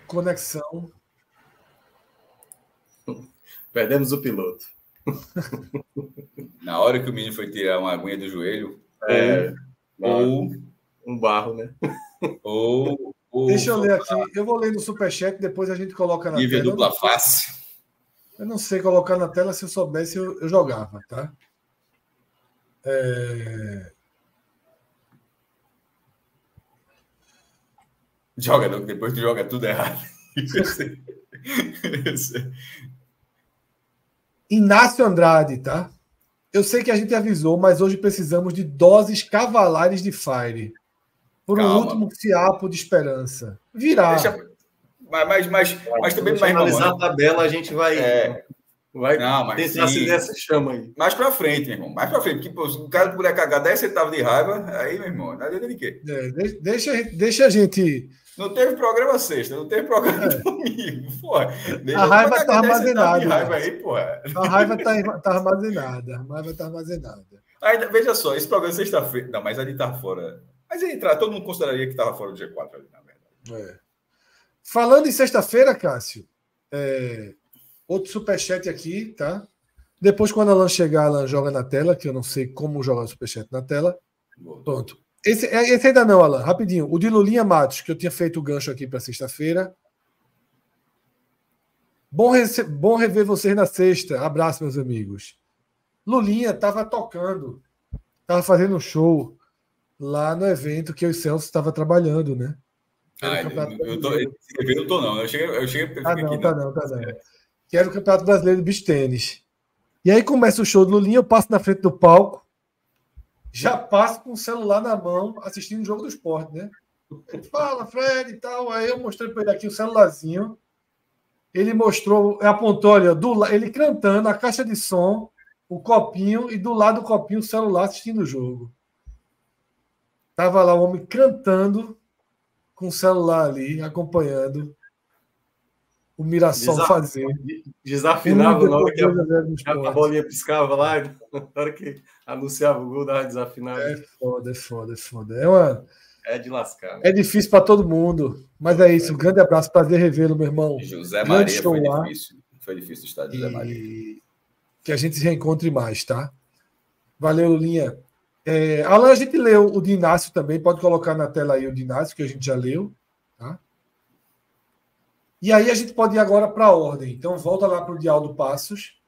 Speaker 1: Conexão.
Speaker 3: Perdemos o piloto.
Speaker 2: Na hora que o menino foi tirar uma aguinha do joelho,
Speaker 3: ou um barro, né?
Speaker 2: Ou
Speaker 1: deixa eu ler aqui. Eu vou ler no superchat, depois a gente coloca na
Speaker 2: nível
Speaker 1: tela.
Speaker 2: Dupla face.
Speaker 1: Eu não sei colocar na tela, se eu soubesse, eu jogava, tá?
Speaker 2: Depois tu joga tudo errado.
Speaker 1: Inácio Andrade, tá? Eu sei que a gente avisou, mas hoje precisamos de doses cavalares de Fire. Por um último fiapo de esperança. Virá.
Speaker 2: Mas também
Speaker 3: vai analisar a tabela, a gente vai tentar se der essa chama aí.
Speaker 2: Mais pra frente, meu irmão. Mais pra frente. Porque se o cara puder cagar 10 centavos de raiva, aí, meu irmão, não adianta de quê?
Speaker 1: Deixa a gente...
Speaker 2: Não teve programa sexta, não teve programa domingo. Porra,
Speaker 1: a raiva está armazenada.
Speaker 2: A
Speaker 1: raiva está armazenada.
Speaker 2: Ainda, veja só, esse programa sexta-feira. Não, mas ali estava fora. Mas ele todo mundo consideraria que estava fora do G4 ali, na verdade.
Speaker 1: Falando em sexta-feira, Cássio, outro superchat aqui, tá? Depois, quando a Alan chegar, Alan joga na tela, que eu não sei como jogar o superchat na tela. Pronto. Esse ainda não, Alan. Rapidinho. O de Lulinha Matos, que eu tinha feito o gancho aqui para sexta-feira. Bom rever vocês na sexta. Abraço, meus amigos. Lulinha estava tocando, estava fazendo um show lá no evento que eu e o Celso estava trabalhando, né?
Speaker 2: Eu não tô, não. Eu cheguei
Speaker 1: aqui. Tá não. Que era o Campeonato Brasileiro de Beach Tênis. E aí começa o show do Lulinha, eu passo na frente do palco, já passo com o celular na mão, assistindo o jogo do Sport, né? Ele fala, Fred e tal. Aí eu mostrei para ele aqui o celularzinho. Ele mostrou, apontou, olha, ele cantando a caixa de som, o copinho, e do lado do copinho o celular assistindo o jogo. Tava lá o homem cantando com o celular ali, acompanhando o Mirassol fazer.
Speaker 3: Desafinava na hora que a bolinha piscava lá, na hora que anunciava o gol, dava desafinado.
Speaker 1: É foda.
Speaker 3: É de lascar. Né?
Speaker 1: É difícil para todo mundo, mas é isso. Um grande abraço, prazer revê-lo, meu irmão.
Speaker 2: José Maria foi difícil. Foi difícil estar de José Maria.
Speaker 1: Que a gente se reencontre mais, tá? Valeu, Lulinha. Alan, a gente leu o de Inácio também. Pode colocar na tela aí o de Inácio, que a gente já leu. Tá? E aí a gente pode ir agora para a ordem. Então, volta lá para o Dialdo Passos.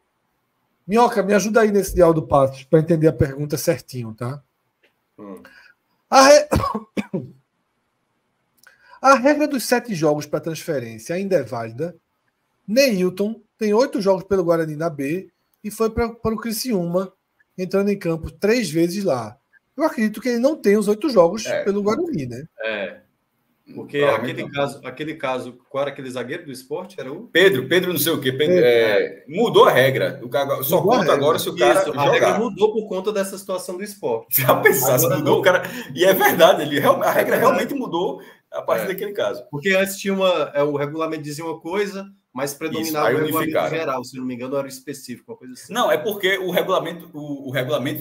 Speaker 1: Minhoca, me ajuda aí nesse Dialdo Passos para entender a pergunta certinho, tá? A regra dos 7 jogos para transferência ainda é válida. Neilton tem 8 jogos pelo Guarani na B e foi para o Criciúma, entrando em campo 3 vezes lá. Eu acredito que ele não tem os 8 jogos pelo Guarani, né?
Speaker 3: Porque aquele caso, qual era aquele zagueiro do Sport? Era o
Speaker 2: Pedro não sei o quê. Mudou a regra. O cara só conta agora se o cara
Speaker 3: jogar. A regra mudou por conta dessa situação do Sport.
Speaker 2: Já pensasse, mudou o cara. E é verdade, a regra realmente mudou a partir daquele caso.
Speaker 3: Porque antes tinha o regulamento dizia uma coisa, mas predominava
Speaker 2: Isso,
Speaker 3: o regulamento geral, se não me engano, era específico, uma coisa assim.
Speaker 2: Não, é porque o regulamento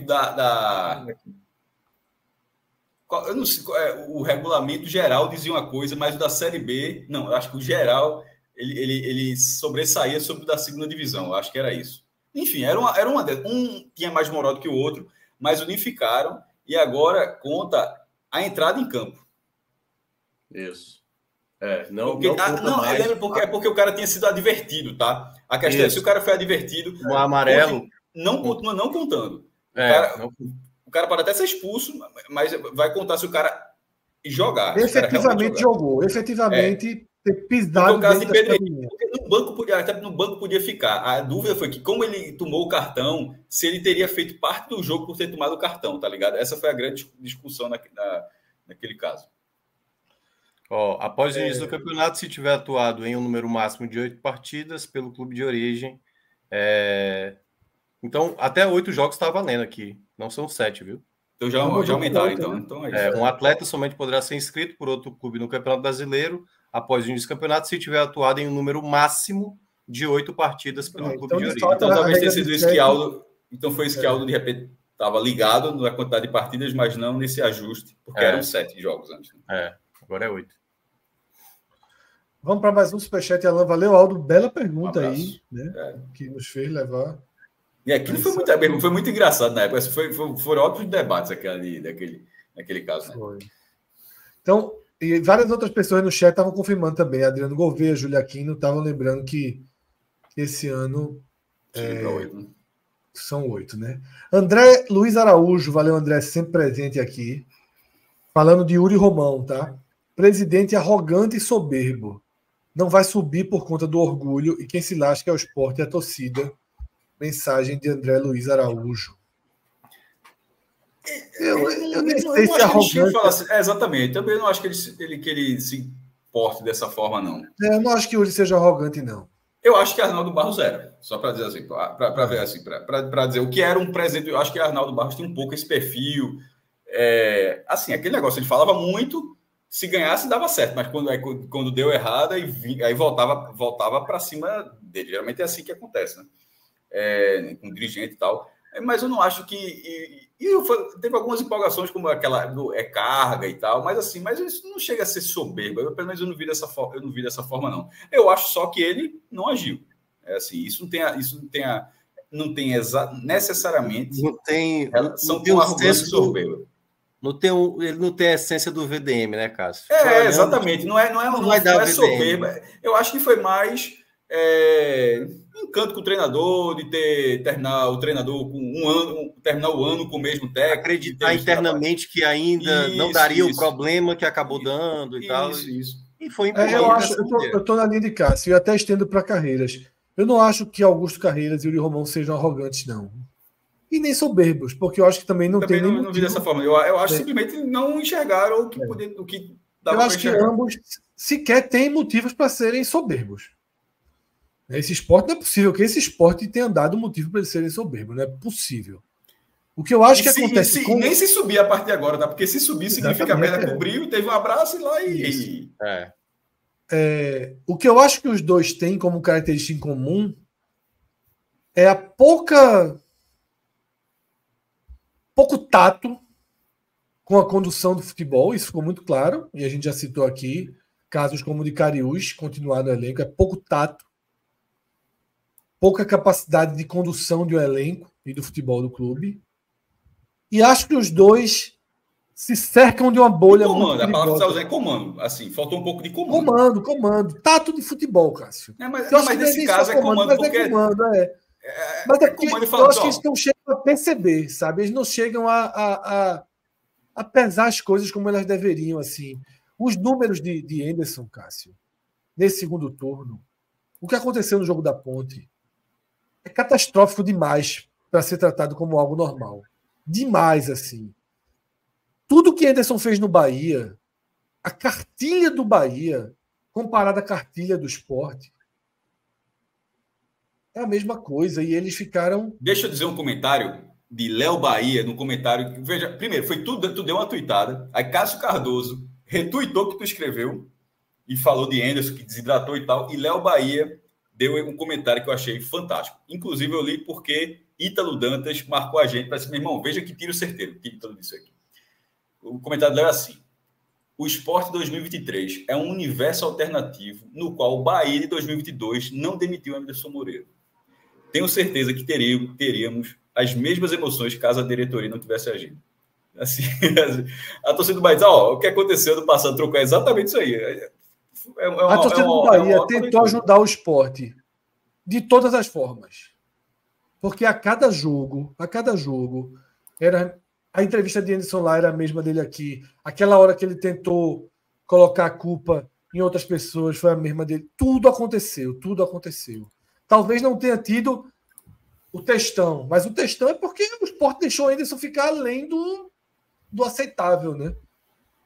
Speaker 2: da... Eu não sei, o regulamento geral dizia uma coisa, mas o da Série B, não, eu acho que o geral ele sobressaía sobre o da segunda divisão, eu acho que era isso. Enfim, era uma um tinha mais moral do que o outro, mas unificaram e agora conta a entrada em campo.
Speaker 3: Isso.
Speaker 2: Não, é porque o cara tinha sido advertido, tá? A questão é, se o cara foi advertido,
Speaker 3: o amarelo
Speaker 2: continua não contando. O cara pode até ser expulso, mas vai contar se o cara jogar.
Speaker 1: Efetivamente jogou. Efetivamente ter pisado
Speaker 2: dentro das caminhas. Até no banco podia ficar. A dúvida foi que, como ele tomou o cartão, se ele teria feito parte do jogo por ter tomado o cartão, tá ligado? Essa foi a grande discussão naquele caso.
Speaker 3: Após o início do campeonato, se tiver atuado em um número máximo de 8 partidas pelo clube de origem, então até 8 jogos está valendo aqui, não são 7, viu?
Speaker 2: Então já aumentaram, então é isso.
Speaker 3: Um atleta somente poderá ser inscrito por outro clube no Campeonato Brasileiro após o início do campeonato, se tiver atuado em um número máximo de 8 partidas pelo clube de origem.
Speaker 2: Então talvez tenha sido isso que Aldo... Então foi isso que Aldo, de repente, estava ligado na quantidade de partidas, mas não nesse ajuste, porque eram 7 jogos antes.
Speaker 3: Agora é 8.
Speaker 1: Vamos para mais um superchat, Alan. Valeu, Aldo. Bela pergunta aí, né? Que nos fez levar.
Speaker 2: E aquilo foi muito engraçado na época. Foram ótimos debates naquele caso. Né?
Speaker 1: Então, e várias outras pessoas no chat estavam confirmando também. Adriano Gouveia, Júlio Aquino estavam lembrando que esse ano são 8, né? André Luiz Araújo, valeu, André, sempre presente aqui. Falando de Yuri Romão, tá? Presidente arrogante e soberbo. Não vai subir por conta do orgulho e quem se lasca é o Sport e a torcida. Mensagem de André Luiz Araújo. Eu nem sei se é arrogante.
Speaker 2: Assim, exatamente. Também não acho que ele se porte dessa forma, não.
Speaker 1: Eu não acho que o Yuri seja arrogante, não.
Speaker 2: Eu acho que Arnaldo Barros era. Só para dizer assim, para ver assim, para dizer o que era um presidente. Eu acho que Arnaldo Barros tinha um pouco esse perfil. Assim, aquele negócio, ele falava muito, se ganhasse dava certo, mas quando deu errado, aí voltava para cima dele. Geralmente é assim que acontece, né? Com dirigente e tal. Mas eu não acho que... teve algumas empolgações, como aquela carga e tal, mas isso não chega a ser soberbo. Pelo menos eu não vi dessa forma, não. Eu acho só que ele não agiu. Isso não tem necessariamente relação com arrogância e soberba.
Speaker 3: Ele não tem a essência do VDM, né, Cássio?
Speaker 2: Exatamente. Não é soberba. Eu acho que foi mais encanto com o treinador, de terminar o treinador com terminar o ano com o mesmo técnico.
Speaker 3: Acreditar internamente que ainda não daria o problema que acabou dando e tal.
Speaker 2: Isso.
Speaker 3: E foi
Speaker 1: eu estou na linha de Cássio, e até estendo para Carreiras. Eu não acho que Augusto Carreiras e Yuri Romão sejam arrogantes, não. E nem soberbos, porque eu acho que também não tem nem
Speaker 2: não vi dessa forma. Eu acho que simplesmente não enxergaram o que dava para enxergar.
Speaker 1: Eu acho que ambos sequer têm motivos para serem soberbos. Esse esporte não é possível que esse esporte tenha dado motivo para eles serem soberbos. Não é possível. O que eu acho que acontece...
Speaker 2: Nem se subir a partir de agora, tá? Porque se subir significa que a perna cobriu, teve um abraço e lá e...
Speaker 1: O que eu acho que os dois têm como característica em comum é a pouco tato com a condução do futebol. Isso ficou muito claro, e a gente já citou aqui casos como o de Cariús, continuar no elenco, é pouco tato, pouca capacidade de condução de um elenco e do futebol do clube. E acho que os dois se cercam de uma bolha muito perigosa.
Speaker 2: A palavra que você usa é comando. Assim, faltou um pouco de comando.
Speaker 1: Comando. Tato de futebol, Cássio.
Speaker 2: Mas nesse caso é comando, porque...
Speaker 1: É comando, Mas é porque eu acho que eles não chegam a perceber, sabe? Eles não chegam a pesar as coisas como elas deveriam, assim. Os números de Anderson, Cássio, nesse segundo turno, o que aconteceu no jogo da Ponte é catastrófico demais para ser tratado como algo normal. Demais, assim. Tudo que Anderson fez no Bahia, a cartilha do Bahia, comparada à cartilha do Sport, é a mesma coisa. E eles ficaram...
Speaker 2: Deixa eu dizer um comentário de Léo Bahia, no comentário. Veja, primeiro, tu deu uma tuitada, aí Cássio Cardoso retuitou o que tu escreveu e falou de Anderson, que desidratou e tal, e Léo Bahia deu um comentário que eu achei fantástico. Inclusive, eu li porque Ítalo Dantas marcou a gente para dizer, meu irmão, veja que tiro certeiro, que Ítalo disse aqui. O comentário dele é assim: o Sport 2023 é um universo alternativo no qual o Bahia de 2022 não demitiu Anderson Moreira. Tenho certeza que teríamos as mesmas emoções caso a diretoria não tivesse agido. Assim, a torcida do Bahia diz, o que aconteceu no passado trocou exatamente isso aí.
Speaker 1: A torcida do Bahia tentou ajudar o Sport de todas as formas. Porque a cada jogo, era a entrevista de Anderson lá era a mesma dele aqui. Aquela hora que ele tentou colocar a culpa em outras pessoas foi a mesma dele. Tudo aconteceu. Talvez não tenha tido o textão, mas o textão é porque o Sport deixou o Anderson ficar além do aceitável, né?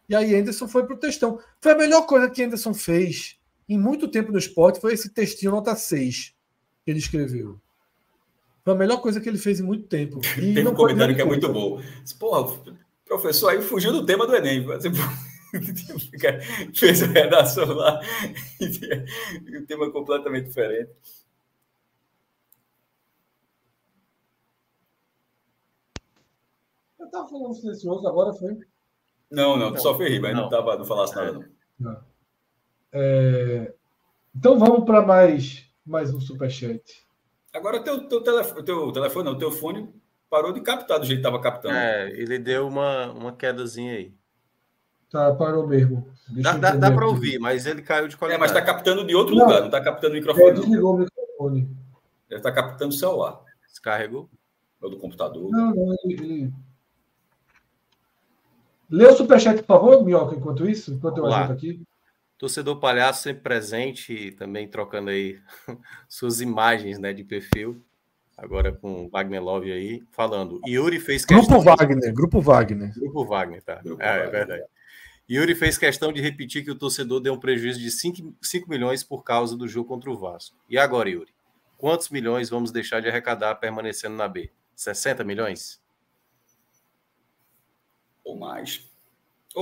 Speaker 1: E aí Anderson foi pro textão. Foi a melhor coisa que Anderson fez em muito tempo no Sport, foi esse textinho nota 6 que ele escreveu. Foi a melhor coisa que ele fez em muito tempo. E
Speaker 2: tem um comentário que é muito bom. Porra, professor, aí fugiu do tema do Enem. Fez a redação lá e o tema completamente diferente.
Speaker 1: Eu estava falando silencioso, agora foi?
Speaker 2: Não, só foi rir, mas não falasse nada, não.
Speaker 1: Então vamos para mais um superchat.
Speaker 2: Agora o teu fone parou de captar do jeito que estava captando.
Speaker 3: Ele deu uma quedazinha aí.
Speaker 1: Tá, parou mesmo.
Speaker 3: Dá para ouvir, mas ele caiu de qualidade.
Speaker 2: Mas está captando de outro lugar, não está captando o microfone.
Speaker 1: Desligou o microfone.
Speaker 2: Ele está captando o celular.
Speaker 3: Descarregou?
Speaker 2: Ou do computador.
Speaker 1: Não, ele... Lê o superchat, por favor, Minhoca, enquanto eu ajeito aqui.
Speaker 3: Torcedor Palhaço sempre presente e também trocando aí suas imagens, né, de perfil. Agora com Wagner Love aí, falando. Yuri fez questão...
Speaker 1: Grupo Wagner, tá.
Speaker 3: É verdade. Yuri fez questão de repetir que o torcedor deu um prejuízo de 5 milhões por causa do jogo contra o Vasco. E agora, Yuri? Quantos milhões vamos deixar de arrecadar permanecendo na B? 60 milhões?
Speaker 2: Ou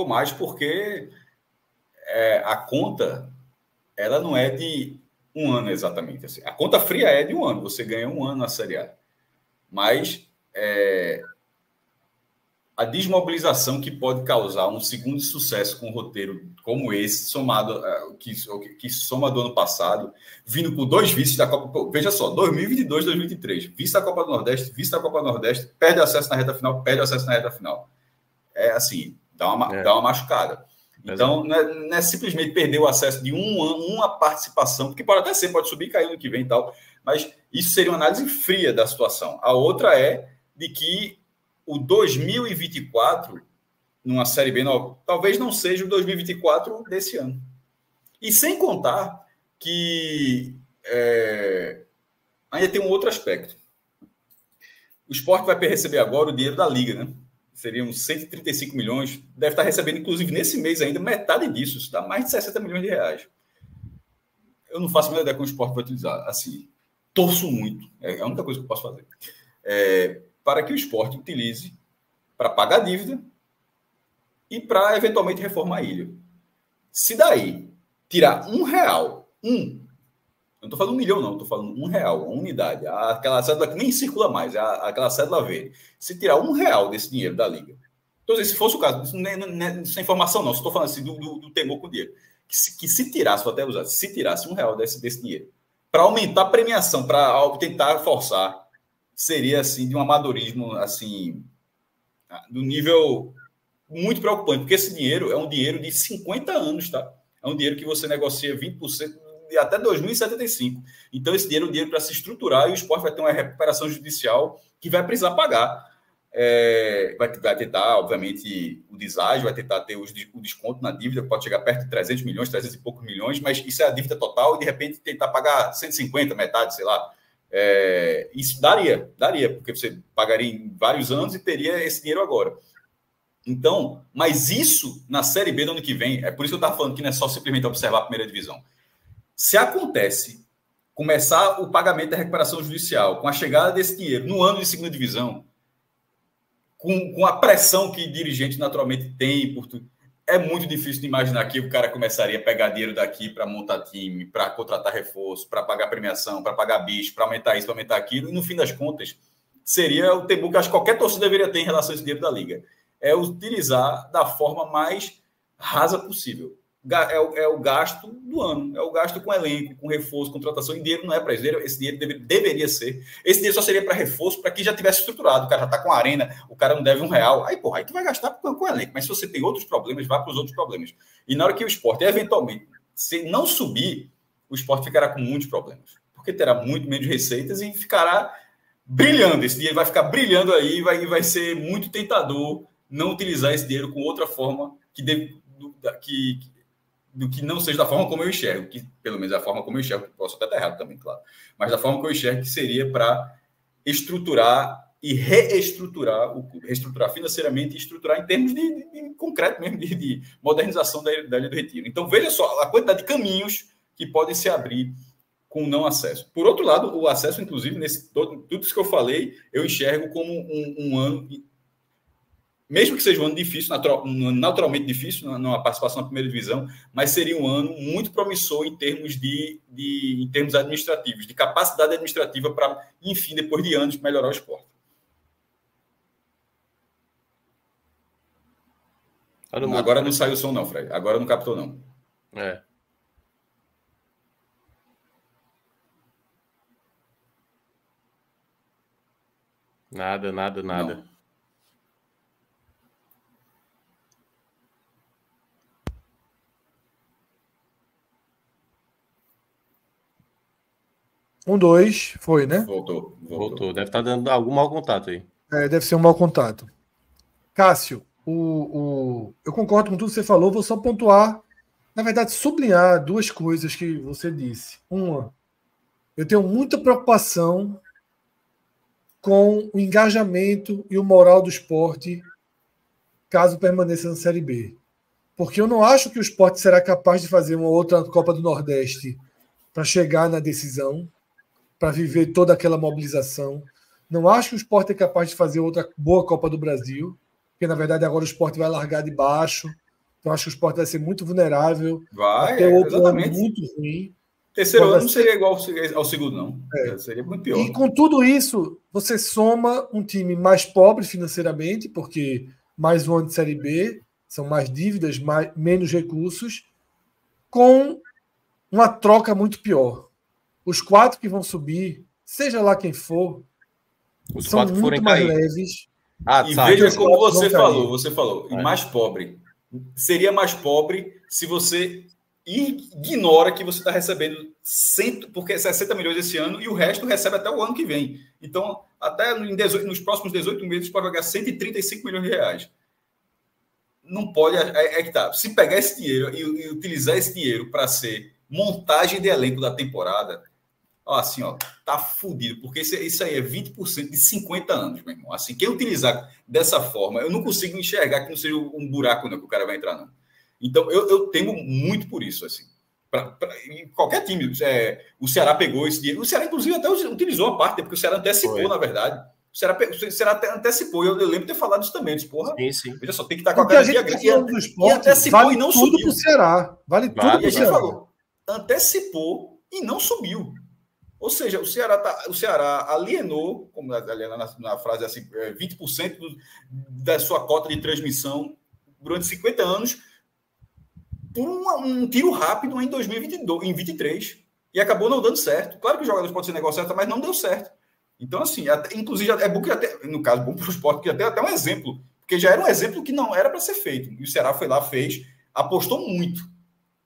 Speaker 2: mais porque a conta ela não é de um ano exatamente. Assim. A conta fria é de um ano, você ganha um ano na Série A. Mas a desmobilização que pode causar um segundo sucesso com um roteiro como esse, somado que soma do ano passado, vindo com 2 vices da Copa... Pô, veja só, 2022, 2023, vice da Copa do Nordeste, perde acesso na reta final, assim, dá uma machucada. Então, não é simplesmente perder o acesso de uma participação, porque pode até ser, pode subir e cair no que vem e tal, mas isso seria uma análise fria da situação. A outra é de que o 2024, numa Série B, talvez não seja o 2024 desse ano. E sem contar que ainda tem um outro aspecto. O Sport vai receber agora o dinheiro da Liga, né? Seriam 135 milhões, deve estar recebendo, inclusive, nesse mês ainda, metade disso. Isso dá mais de 60 milhões de reais. Eu não faço a menor ideia como o Sport vai utilizar. Assim, torço muito. É a única coisa que eu posso fazer. Para que o Sport utilize para pagar a dívida e para, eventualmente, reformar a ilha. Se daí tirar R$1, eu não estou falando 1 milhão, não. Estou falando R$1, uma unidade. Aquela cédula que nem circula mais. Aquela cédula verde. Se tirar R$1 desse dinheiro da Liga. Então, se fosse o caso, isso não é informação, não. Estou falando assim do temor com o dinheiro. Que se tirasse, vou até usar, se tirasse R$1 desse dinheiro, para aumentar a premiação, para tentar forçar, seria, assim, de um amadorismo, assim, do nível muito preocupante. Porque esse dinheiro é um dinheiro de 50 anos, tá? É um dinheiro que você negocia 20%, até 2075. Então, esse dinheiro é um dinheiro para se estruturar e o Sport vai ter uma recuperação judicial que vai precisar pagar. Vai tentar, obviamente, o deságio, vai tentar ter o desconto na dívida, pode chegar perto de 300 milhões, 300 e poucos milhões, mas isso é a dívida total e, de repente, tentar pagar 150, metade, sei lá. Isso daria, porque você pagaria em vários anos e teria esse dinheiro agora. Então, mas isso na Série B do ano que vem, é por isso que eu estava falando que não é só simplesmente observar a primeira divisão. Se acontece começar o pagamento da recuperação judicial com a chegada desse dinheiro no ano de segunda divisão, com a pressão que dirigente naturalmente tem, é muito difícil de imaginar que o cara começaria a pegar dinheiro daqui para montar time, para contratar reforço, para pagar premiação, para pagar bicho, para aumentar isso, para aumentar aquilo, e no fim das contas, seria o tempo que acho que qualquer torcida deveria ter em relação a esse dinheiro da Liga. É utilizar da forma mais rasa possível. É o gasto do ano, é o gasto com elenco, com reforço, contratação, e dinheiro não é para isso. Esse dinheiro deveria ser. Esse dinheiro só seria para reforço para quem já tivesse estruturado. O cara já está com a arena, o cara não deve R$1. Aí, porra, aí tu vai gastar com elenco. Mas se você tem outros problemas, vá para os outros problemas. E na hora que o Sport, eventualmente, se não subir, o Sport ficará com muitos problemas. Porque terá muito menos receitas e ficará brilhando. Esse dinheiro vai ficar brilhando aí e vai ser muito tentador não utilizar esse dinheiro com outra forma do que não seja da forma como eu enxergo, que pelo menos é a forma como eu enxergo, posso até estar errado também, claro, mas da forma que eu enxergo que seria para estruturar e reestruturar o clube, reestruturar financeiramente e estruturar em termos de concreto mesmo, de modernização da Ilha do Retiro. Então, veja só a quantidade de caminhos que podem se abrir com não acesso. Por outro lado, o acesso, inclusive, tudo isso que eu falei, eu enxergo como um ano, mesmo que seja um ano difícil, naturalmente difícil, numa participação na primeira divisão, mas seria um ano muito promissor em termos em termos administrativos, de capacidade administrativa para, enfim, depois de anos, melhorar o esporte. Agora não saiu o som não, Fred. Agora não captou não.
Speaker 3: É. Nada.
Speaker 2: Não.
Speaker 1: Dois, foi, né?
Speaker 3: Voltou. Deve estar dando algum mau contato aí.
Speaker 1: Deve ser um mau contato. Cássio, eu concordo com tudo que você falou, vou só pontuar, na verdade, sublinhar duas coisas que você disse. Uma, eu tenho muita preocupação com o engajamento e o moral do esporte caso permaneça na Série B. Porque eu não acho que o esporte será capaz de fazer uma outra Copa do Nordeste para chegar na decisão, para viver toda aquela mobilização. Não acho que o esporte é capaz de fazer outra boa Copa do Brasil, porque, na verdade, agora o esporte vai largar de baixo. Então, acho que o esporte vai ser muito vulnerável.
Speaker 2: Vai,
Speaker 1: ter outro
Speaker 2: exatamente.
Speaker 1: Ano muito ruim.
Speaker 2: Terceiro ano não seria igual ao segundo, não. Seria muito pior.
Speaker 1: E com tudo isso, você soma um time mais pobre financeiramente, porque mais um ano de Série B, são mais dívidas, menos recursos, com uma troca muito pior. Os 4 que vão subir, seja lá quem for, são muito mais leves.
Speaker 2: E veja como você falou, e mais pobre. Seria mais pobre se você ignora que você está recebendo porque 60 milhões esse ano e o resto recebe até o ano que vem. Então, até nos próximos 18 meses, pode pagar 135 milhões de reais. Não pode. Que tá. Se pegar esse dinheiro e utilizar esse dinheiro para ser montagem de elenco da temporada, assim, tá fudido, porque isso aí é 20% de 50 anos, meu irmão. Assim, quem utilizar dessa forma, eu não consigo enxergar que não seja um buraco não, que o cara vai entrar, não. Então, eu temo muito por isso, assim. Em qualquer time, o Ceará pegou esse dinheiro. O Ceará, inclusive, até utilizou a parte, porque o Ceará antecipou, na verdade. O Ceará até antecipou, eu lembro de ter falado isso também. Porra,
Speaker 3: sim.
Speaker 2: Veja só, tem que estar com a garantia grande. E antecipou
Speaker 1: vale
Speaker 2: e não
Speaker 1: tudo
Speaker 2: subiu.
Speaker 1: Pro Ceará. Vale tudo
Speaker 2: pro Ceará. Falou, antecipou e não subiu. Ou seja, o Ceará alienou, como na frase assim, 20% da sua cota de transmissão durante 50 anos por um tiro rápido em 2023. E acabou não dando certo. Claro que os jogadores podem ser negociados, mas não deu certo. Então, assim, inclusive, é bom que até, no caso, bom para o esporte, que até um exemplo, porque já era um exemplo que não era para ser feito. E o Ceará foi lá, fez, apostou muito.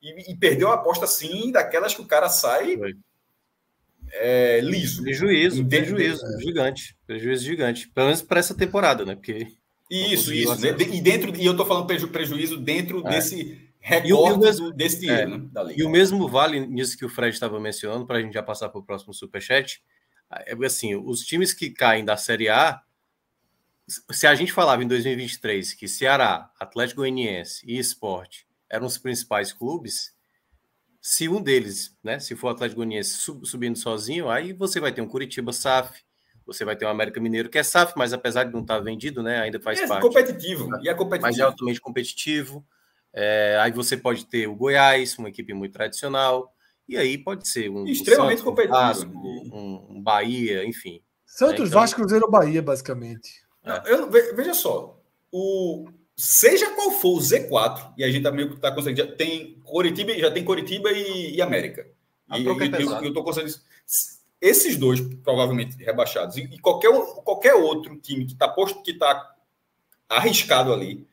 Speaker 2: E perdeu a aposta, sim, daquelas que o cara sai... liso.
Speaker 3: Prejuízo gigante. Prejuízo gigante. Pelo menos para essa temporada, né? Porque
Speaker 2: isso. Né? E eu tô falando prejuízo dentro desse recorte desse dinheiro, né? Da Liga.
Speaker 3: E o mesmo vale nisso que o Fred estava mencionando, para a gente já passar para o próximo superchat. Assim, os times que caem da Série A, se a gente falava em 2023 que Ceará, Atlético Goianiense e Sport eram os principais clubes, se um deles, né, se for o Atlético Goianiense subindo sozinho, aí você vai ter um Curitiba SAF, você vai ter um América Mineiro que é SAF, mas apesar de não estar vendido, né, ainda faz parte.
Speaker 2: Competitivo. E é competitivo.
Speaker 3: Mas é altamente competitivo. Aí você pode ter o Goiás, uma equipe muito tradicional, e aí pode ser
Speaker 2: extremamente
Speaker 3: Santos,
Speaker 2: competitivo.
Speaker 3: Vasco, um Bahia, enfim.
Speaker 1: Santos, então, Vasco, Cruzeiro ou Bahia, basicamente.
Speaker 2: Não, veja só, seja qual for o Z4, e a gente meio que está conseguindo, já tem Coritiba e América. E eu estou conseguindo esses dois, provavelmente rebaixados, e qualquer outro time que está arriscado ali,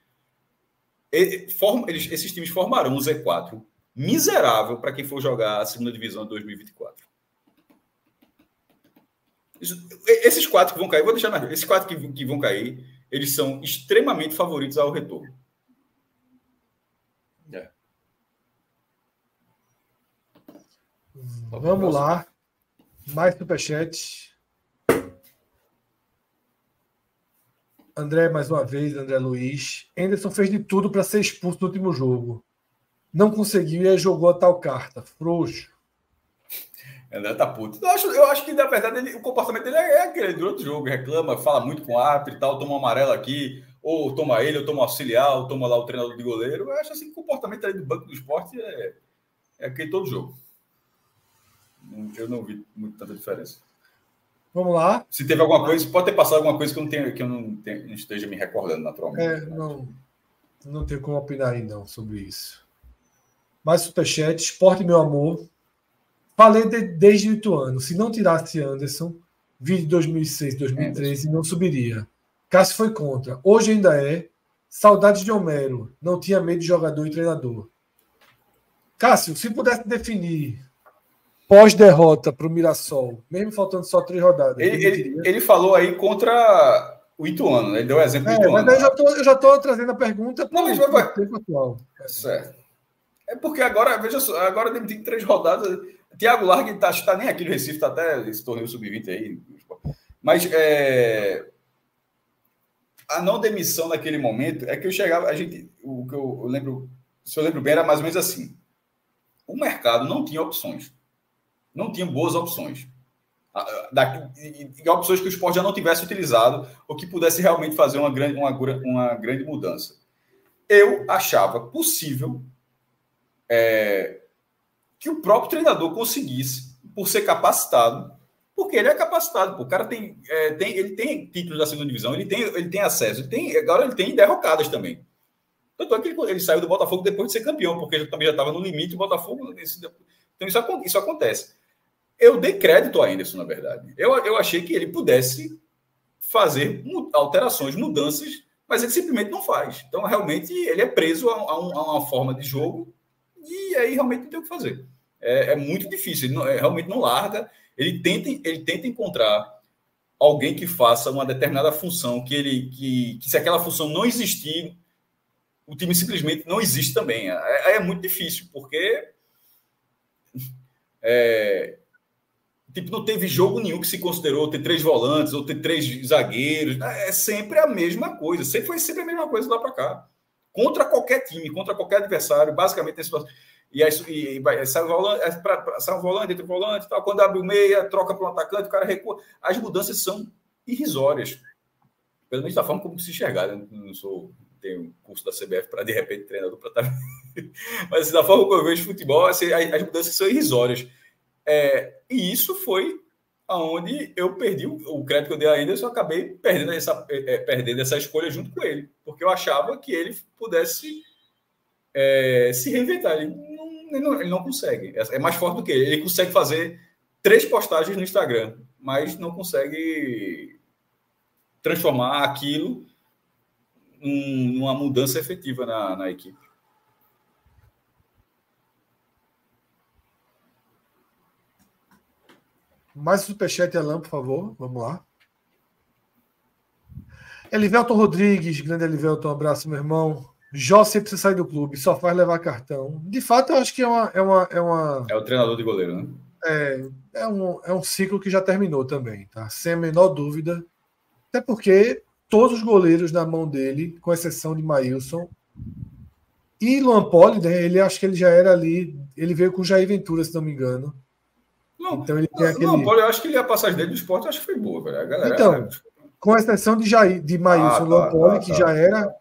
Speaker 2: esses times formarão um Z4 miserável para quem for jogar a segunda divisão de 2024. Esses 4 que vão cair, vou deixar mais. Esses 4 que vão cair, eles são extremamente favoritos ao retorno.
Speaker 1: Vamos lá. Mais superchat. André, mais uma vez, André Luiz. Anderson fez de tudo para ser expulso no último jogo. Não conseguiu e aí jogou a tal carta. Frouxo.
Speaker 2: André tá puto. Eu acho que, na verdade, o comportamento dele é aquele durante o jogo. Reclama, fala muito com o árbitro e tal, toma um amarelo aqui, ou toma ele, ou toma o auxiliar, ou toma lá o treinador de goleiro. Eu acho assim que o comportamento ali do banco do esporte é aquele todo jogo. Eu não vi muito tanta diferença.
Speaker 1: Vamos lá.
Speaker 2: Se teve alguma coisa, pode ter passado alguma coisa que eu não esteja me recordando naturalmente.
Speaker 1: Não tenho como opinar aí, não, sobre isso. Mais superchat. Esporte, meu amor. Falei desde 8 anos. Se não tirasse Anderson, vídeo de 2006, 2013, não subiria. Cássio foi contra. Hoje ainda é. Saudades de Homero. Não tinha medo de jogador e treinador. Cássio, se pudesse definir pós-derrota para o Mirassol, mesmo faltando só 3 rodadas.
Speaker 2: Ele falou aí contra o Ituano, né? Ele deu o exemplo do Ituano.
Speaker 1: Mas eu já estou trazendo a pergunta
Speaker 2: para o
Speaker 1: tempo atual.
Speaker 2: Certo. É porque agora, veja só, agora tem 3 rodadas. Thiago Largue está nem aqui no Recife, está até esse torneio sub-20 aí. Mas a não demissão naquele momento é que eu chegava. O que eu lembro, se eu lembro bem, era mais ou menos assim. O mercado não tinha opções. Não tinha boas opções. Opções que o esporte já não tivesse utilizado ou que pudesse realmente fazer uma grande mudança. Eu achava possível que o próprio treinador conseguisse, por ser capacitado, porque ele é capacitado. O cara ele tem títulos da segunda divisão, ele tem acesso, agora ele tem derrocadas também. Tanto é que ele saiu do Botafogo depois de ser campeão, porque ele também já estava no limite do Botafogo. Então isso acontece. Eu dei crédito a Anderson, na verdade. Eu achei que ele pudesse fazer alterações, mudanças, mas ele simplesmente não faz. Então, realmente, ele é preso a uma forma de jogo e aí realmente não tem o que fazer. É muito difícil. Ele realmente não larga. Ele tenta encontrar alguém que faça uma determinada função, que se aquela função não existir, o time simplesmente não existe também. É muito difícil, porque não teve jogo nenhum que se considerou ter 3 volantes ou ter 3 zagueiros. É sempre a mesma coisa. Foi sempre a mesma coisa lá para cá. Contra qualquer time, contra qualquer adversário, basicamente nesse sai um volante, entra o volante, tal. Quando abre o meia, troca para um atacante, o cara recua. As mudanças são irrisórias. Pelo menos da forma como se enxergar. Né? Não tenho curso da CBF para, de repente, treinador para estar. Mas da forma como eu vejo futebol, as mudanças são irrisórias. E isso foi onde eu perdi o crédito que eu dei a Anderson, eu acabei perdendo essa escolha junto com ele, porque eu achava que ele pudesse se reinventar. Ele não consegue. É mais forte do que ele. Ele consegue fazer 3 postagens no Instagram, mas não consegue transformar aquilo numa mudança efetiva na equipe.
Speaker 1: Mais superchat, Alan, por favor. Vamos lá. Elivelton Rodrigues, grande Elivelton, um abraço, meu irmão. Jó sempre precisa sair do clube, só faz levar cartão. De fato, eu acho que é
Speaker 2: o treinador de goleiro, né?
Speaker 1: É um ciclo que já terminou também, tá? Sem a menor dúvida. Até porque todos os goleiros na mão dele, com exceção de Maílson e Luan Poli, né? Ele acho que ele já era ali. Ele veio com o Jair Ventura, se não me engano.
Speaker 2: Não, então ele tem aquele. Não, Poli, eu acho que a passagem dele do esporte acho que foi boa, velho. A galera,
Speaker 1: então, com exceção de Maílson, Luan Poli, que já era.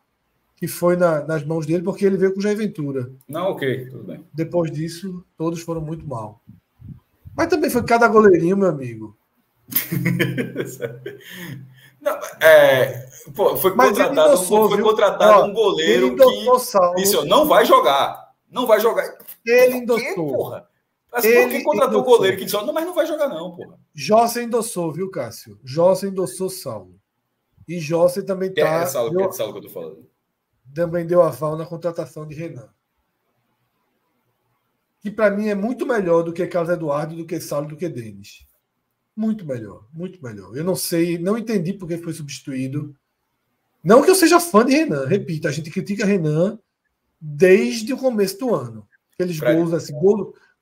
Speaker 1: que foi nas mãos dele, porque ele veio com o Jair Ventura.
Speaker 2: Não, ok, tudo bem.
Speaker 1: Depois disso, todos foram muito mal. Mas também foi cada goleirinho, meu amigo.
Speaker 2: Não, foi contratado um goleiro que disse, ó, não vai jogar. Não vai jogar.
Speaker 1: Ele endossou.
Speaker 2: Porra? Por que contratou um goleiro que disse, não, mas não vai jogar não, porra.
Speaker 1: Jossa endossou, viu, Cássio? Jossa endossou Saulo. E Jossa também tá...
Speaker 2: É Saulo que eu tô falando.
Speaker 1: Também deu aval na contratação de Renan. Que para mim é muito melhor do que Carlos Eduardo, do que Saulo, do que Denis. Muito melhor, muito melhor. Eu não sei, não entendi por que foi substituído. Não que eu seja fã de Renan, repito, a gente critica Renan desde o começo do ano. Aqueles gols, assim,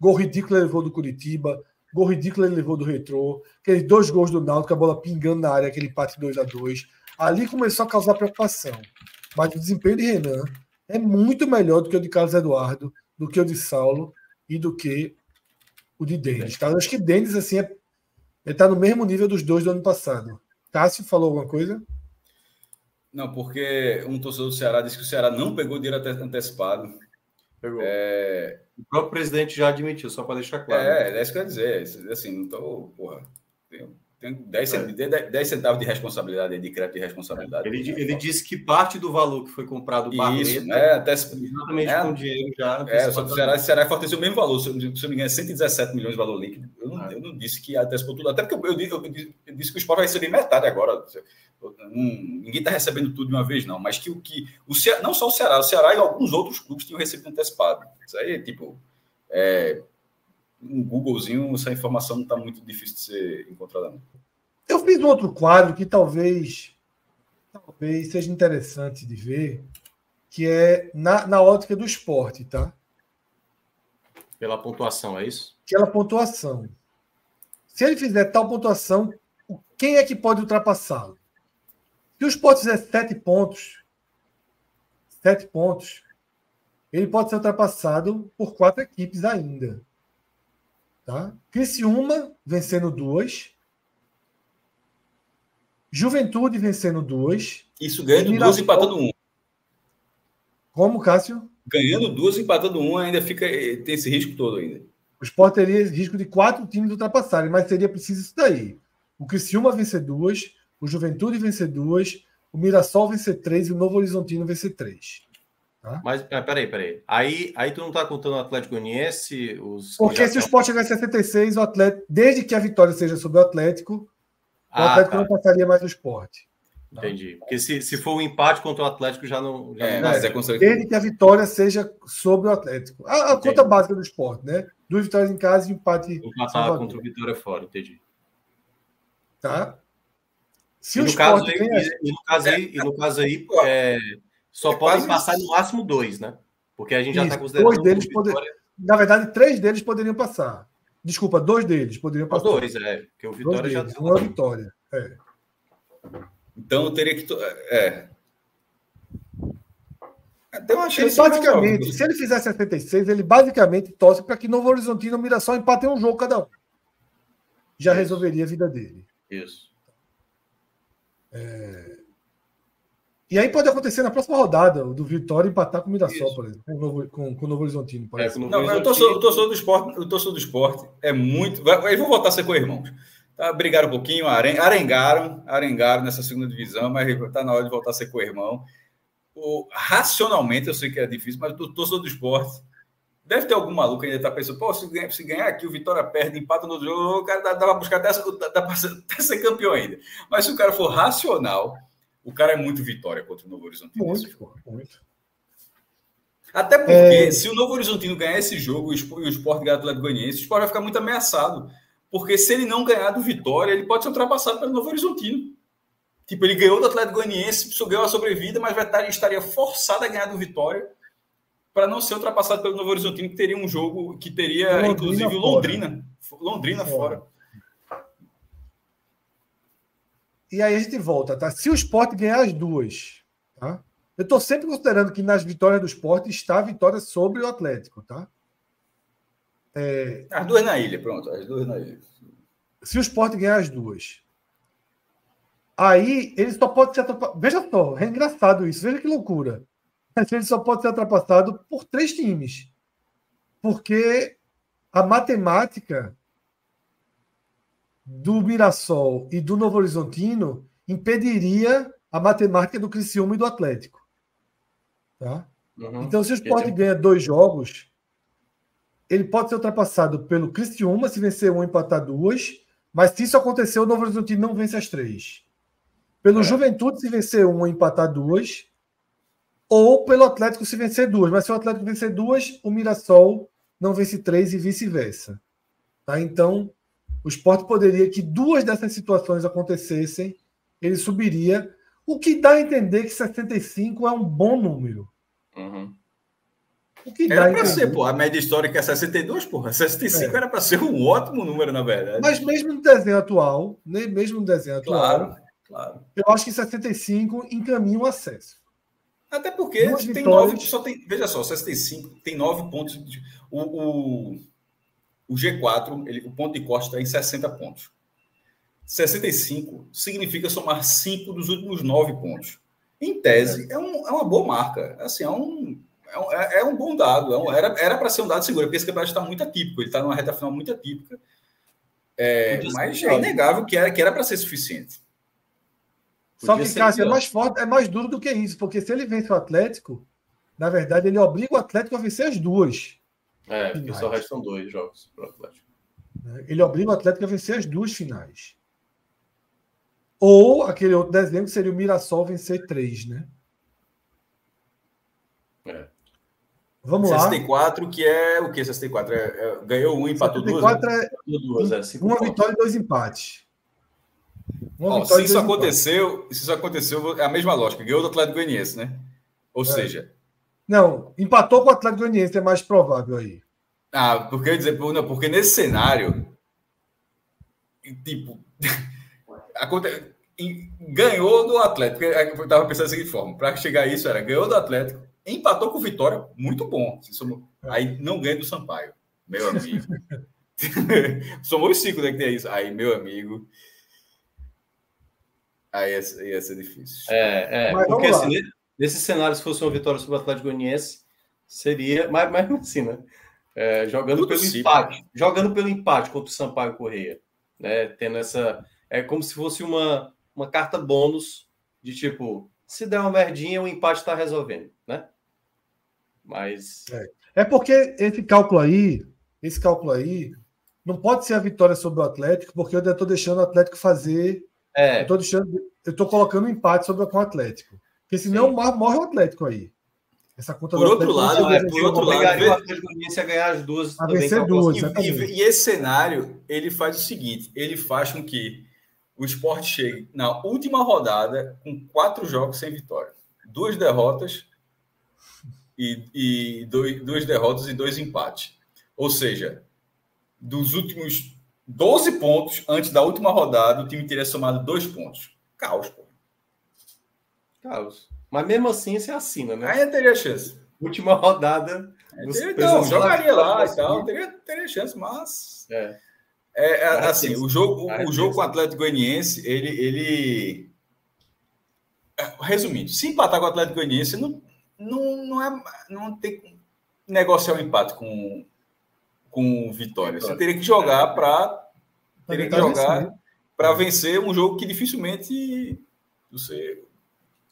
Speaker 1: gol ridículo ele levou do Curitiba, gol ridículo ele levou do Retrô, aqueles 2 gols do Náutico, a bola pingando na área, aquele empate 2-2. Ali começou a causar preocupação. Mas o desempenho de Renan é muito melhor do que o de Carlos Eduardo, do que o de Saulo e do que o de Denis. Tá? Eu acho que Denis, assim, ele está no mesmo nível dos 2 do ano passado. Cássio falou alguma coisa?
Speaker 2: Não, porque um torcedor do Ceará disse que o Ceará não pegou dinheiro antecipado.
Speaker 3: Pegou. O próprio presidente já admitiu, só para deixar claro.
Speaker 2: É isso que eu ia dizer. Assim, não tô, porra. Tem 10 centavos de responsabilidade, de crédito de responsabilidade.
Speaker 3: Ele disse que parte do valor que foi comprado o Barleta...
Speaker 2: Isso, exatamente
Speaker 3: com dinheiro já...
Speaker 2: O Ceará fortaleceu o mesmo valor. Se eu não me engano, é 117 milhões de valor líquido. Eu não disse que antecipou tudo. Até porque eu disse que o Sport vai receber metade agora. Ninguém está recebendo tudo de uma vez, não. Mas o Ceará, não só o Ceará e alguns outros clubes tinham recebido antecipado. Isso aí, tipo... um Googlezinho, essa informação não está muito difícil de ser encontrada. Não.
Speaker 1: Eu fiz um outro quadro que talvez seja interessante de ver, que é na ótica do esporte, tá?
Speaker 3: Pela pontuação, é isso?
Speaker 1: Pela pontuação. Se ele fizer tal pontuação, quem é que pode ultrapassá-lo? Se o Sport fizer 7 pontos, ele pode ser ultrapassado por 4 equipes ainda. Tá? Criciúma vencendo 2. Juventude vencendo 2.
Speaker 2: Isso ganhando 2, empatando 1.
Speaker 1: Como, Cássio?
Speaker 2: Ganhando 2, empatando 1, ainda tem esse risco todo ainda.
Speaker 1: O Sport teria risco de 4 times ultrapassarem, mas seria preciso isso daí. O Criciúma vencer 2, o Juventude vencer 2, o Mirassol vencer 3 e o Novo Horizontino vencer 3. Tá?
Speaker 3: Mas, peraí. Aí tu não tá contando o Atlético Goianiense?
Speaker 1: Porque se o Sport chegar a 76, o Atlético, desde que a vitória seja sobre o Atlético não passaria mais o Sport. Tá?
Speaker 3: Entendi. Porque se for um empate contra o Atlético, já não
Speaker 1: desde que a vitória seja sobre o Atlético. A conta básica do Sport, né? 2 vitórias em casa e empate.
Speaker 3: Empatar contra o Vitória fora, entendi.
Speaker 1: Tá?
Speaker 3: Se no caso aí, só podem passar no máximo 2, né? Porque a gente já está considerando...
Speaker 1: 2 deles na verdade, 3 deles poderiam passar. Desculpa, 2 deles poderiam passar.
Speaker 3: 2, porque o Vitória já...
Speaker 1: Uma vitória,
Speaker 2: Então, eu teria que... Tem uma chance.
Speaker 1: Basicamente, se ele fizer 76, ele basicamente torce para que Novo Horizontino e Mirassol empatem um jogo cada um. Já resolveria a vida dele.
Speaker 3: Isso.
Speaker 1: E aí pode acontecer na próxima rodada, do Vitória empatar com o Mirassol, por exemplo, com o Novo Horizontino. Por exemplo.
Speaker 2: O torcedor do esporte é muito... Eles vão voltar a ser co-irmãos. Tá, brigaram um pouquinho, arengaram nessa segunda divisão, mas está na hora de voltar a ser co-irmão. Racionalmente, eu sei que é difícil, mas o torcedor do esporte deve ter algum maluco que ainda está pensando, se ganhar aqui, o Vitória perde, empata no outro jogo, o cara dá para buscar até ser campeão ainda. Mas se o cara for racional, o cara é muito vitória contra o Novo Horizontino.
Speaker 1: Muito.
Speaker 2: Até porque, se o Novo Horizontino ganhar esse jogo e o Sport ganhar do Atlético Goianiense, o Sport vai ficar muito ameaçado. Porque se ele não ganhar do Vitória, ele pode ser ultrapassado pelo Novo Horizontino. Tipo, ele ganhou do Atlético Goianiense, ganhou a sobrevida, mas estaria forçado a ganhar do Vitória para não ser ultrapassado pelo Novo Horizontino, que teria um jogo que teria, inclusive, Londrina fora.
Speaker 1: E aí a gente volta, tá? Se o Sport ganhar as 2, tá? Eu estou sempre considerando que nas vitórias do Sport está a vitória sobre o Atlético, tá?
Speaker 2: As 2 na ilha, pronto. As 2 na ilha.
Speaker 1: Se o Sport ganhar as 2, aí ele só pode se atrapalhar. Veja só, é engraçado isso. Veja que loucura. mas ele só pode ser ultrapassado por 3 times. Porque a matemática do Mirassol e do Novo Horizontino impediria a matemática do Criciúma e do Atlético. Tá? Então, se o Sport ganha 2 jogos, ele pode ser ultrapassado pelo Criciúma se vencer 1 e empatar 2, mas se isso acontecer, o Novo Horizontino não vence as 3. Pelo Juventude se vencer 1 e empatar 2, ou pelo Atlético se vencer 2. Mas se o Atlético vencer 2, o Mirassol não vence 3 e vice-versa. Tá? Então, o Sport poderia que 2 dessas situações acontecessem, ele subiria, o que dá a entender que 65 é um bom número. O que
Speaker 2: era para ser, pô. A média histórica é 62, porra. 65 era para ser um ótimo número, na verdade.
Speaker 1: Mas mesmo no desenho atual,
Speaker 2: claro.
Speaker 1: Eu acho que 65 encaminha o acesso.
Speaker 2: Até porque tem 9, só tem, veja só, 65 tem 9 pontos. O G4, o ponto de corte está em 60 pontos. 65 significa somar 5 dos últimos 9 pontos. Em tese, é uma boa marca. Assim, é um bom dado. Era para ser um dado seguro, porque esse campeonato está muito atípico. Ele está numa reta final muito atípica. Mas é inegável que era para ser suficiente.
Speaker 1: Só que, Cássio, é mais forte, é mais duro do que isso, porque se ele vence o Atlético, na verdade, ele obriga o Atlético a vencer as 2.
Speaker 3: Porque só restam 2 jogos para o Atlético.
Speaker 1: Ele obriga o Atlético a vencer as 2 finais. Ou aquele outro desenho que seria o Mirassol vencer 3, né? Vamos
Speaker 2: 64,
Speaker 1: lá.
Speaker 2: que é o que 64? Ganhou 1 e empatou 2?
Speaker 1: 64 uma vitória e 2 empates.
Speaker 2: Se isso aconteceu, é a mesma lógica. Ganhou do Atlético Goianiense, né? Ou seja...
Speaker 1: Não, empatou com o Atlético Goianiense, é mais provável aí.
Speaker 2: Porque eu ia dizer... Não, porque nesse cenário... Tipo... ganhou do Atlético. Eu estava pensando da seguinte forma. Para chegar a isso, ganhou do Atlético, empatou com o Vitória, muito bom. Aí não ganha do Sampaio. Meu amigo. Somou os 5, né, que tem isso. Aí, meu amigo... Aí ia ser difícil.
Speaker 3: Porque assim, nesse cenário, se fosse uma vitória sobre o Atlético Goianiense, seria... Mas assim, né? Jogando pelo empate. Jogando pelo empate contra o Sampaio Corrêa. Né? Tendo essa... É como se fosse uma carta bônus de tipo, se der uma merdinha, o empate está resolvendo, né? Mas...
Speaker 1: É porque esse cálculo aí, não pode ser a vitória sobre o Atlético, porque eu ainda estou deixando o Atlético fazer... Eu estou colocando um empate com o Atlético. Porque senão morre o Atlético aí. Essa conta
Speaker 2: por outro lado,
Speaker 3: o Atlético Goianiense a ganhar as 2.
Speaker 1: A vencer 2.
Speaker 2: E esse cenário, ele faz o seguinte, ele faz com que o Sport chegue na última rodada com 4 jogos sem vitória. 2 derrotas e 2 derrotas e 2 empates. Ou seja, dos últimos 12 pontos antes da última rodada, o time teria somado 2 pontos. Caos, pô.
Speaker 3: Caos. Mas mesmo assim, você assina, né?
Speaker 2: Aí teria chance.
Speaker 3: Última rodada.
Speaker 2: Então, jogaria lá e tal. Teria chance, mas... assim, o jogo com o Atlético Goianiense, ele... Resumindo, se empatar com o Atlético Goianiense, não tem que negociar o empate com Vitória. Você teria que jogar para vencer um jogo que dificilmente você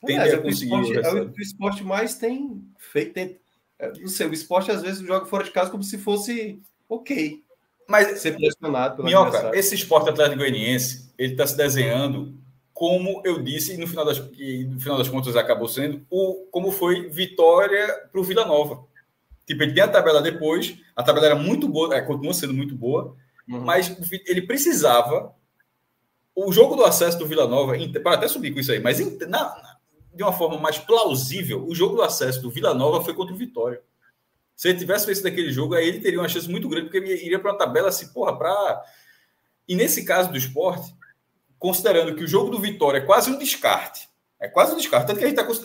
Speaker 2: tende a conseguir.
Speaker 3: O que o Sport mais tem feito. Não sei, o Sport às vezes joga fora de casa como se fosse ok.
Speaker 2: Mas
Speaker 3: ser pressionado pelo
Speaker 2: Minhoca, esse Sport Atlético Goianiense, ele está se desenhando, como eu disse, e no final das contas acabou sendo, como foi vitória para o Vila Nova. Tipo, ele tem a tabela depois, a tabela era muito boa, continua sendo muito boa, mas ele precisava. O jogo do acesso do Vila Nova, para até subir com isso aí, mas de uma forma mais plausível, o jogo do acesso do Vila Nova foi contra o Vitória. Se ele tivesse feito daquele jogo, aí ele teria uma chance muito grande, porque ele iria para uma tabela assim, E nesse caso do Sport, considerando que o jogo do Vitória é quase um descarte.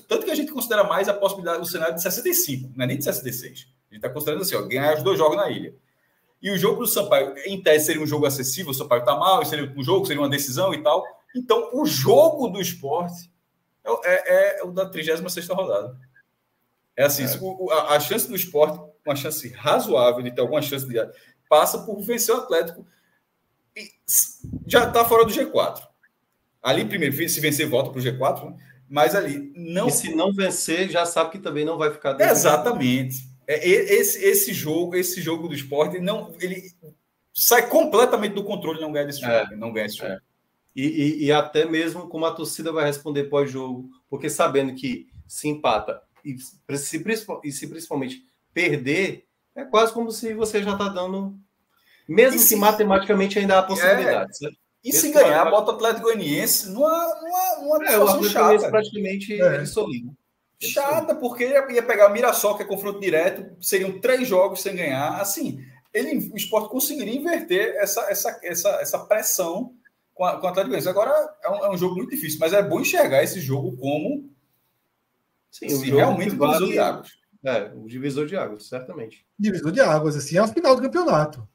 Speaker 2: Tanto que a gente considera mais a possibilidade do cenário de 65, não é nem de 66. A gente está considerando assim, ganhar os 2 jogos na ilha. E o jogo do Sampaio, em tese, seria um jogo acessível, o Sampaio está mal, seria um jogo, seria uma decisão e tal. Então, o jogo do Sport é o da 36ª rodada. É assim, a chance do Sport, uma chance razoável de ter alguma chance de passa por vencer o Atlético e já está fora do G4. Ali, primeiro, se vencer, volta para o G4, né? Mas ali não.
Speaker 3: E se não vencer, já sabe que também não vai ficar dentro.
Speaker 2: Exatamente. Esse jogo do Sport, ele sai completamente do controle e não ganha desse jogo. Não ganha esse jogo.
Speaker 3: E até mesmo como a torcida vai responder pós-jogo, porque sabendo que se empata e se principalmente perder, é quase como se você já está dando, mesmo que matematicamente ainda há possibilidade.
Speaker 2: E se ganhar, bota o Atlético Goianiense numa situação chata.
Speaker 3: Praticamente dissolvido.
Speaker 2: Chata, porque ia pegar o Mirassol, que é confronto direto, seriam 3 jogos sem ganhar. Assim, o Sport conseguiria inverter essa pressão com o Atlético Goianiense. Agora é um jogo muito difícil, mas é bom enxergar esse jogo como realmente um divisor de águas.
Speaker 3: Um divisor de águas, certamente.
Speaker 1: Divisor de águas, assim, é a final do campeonato.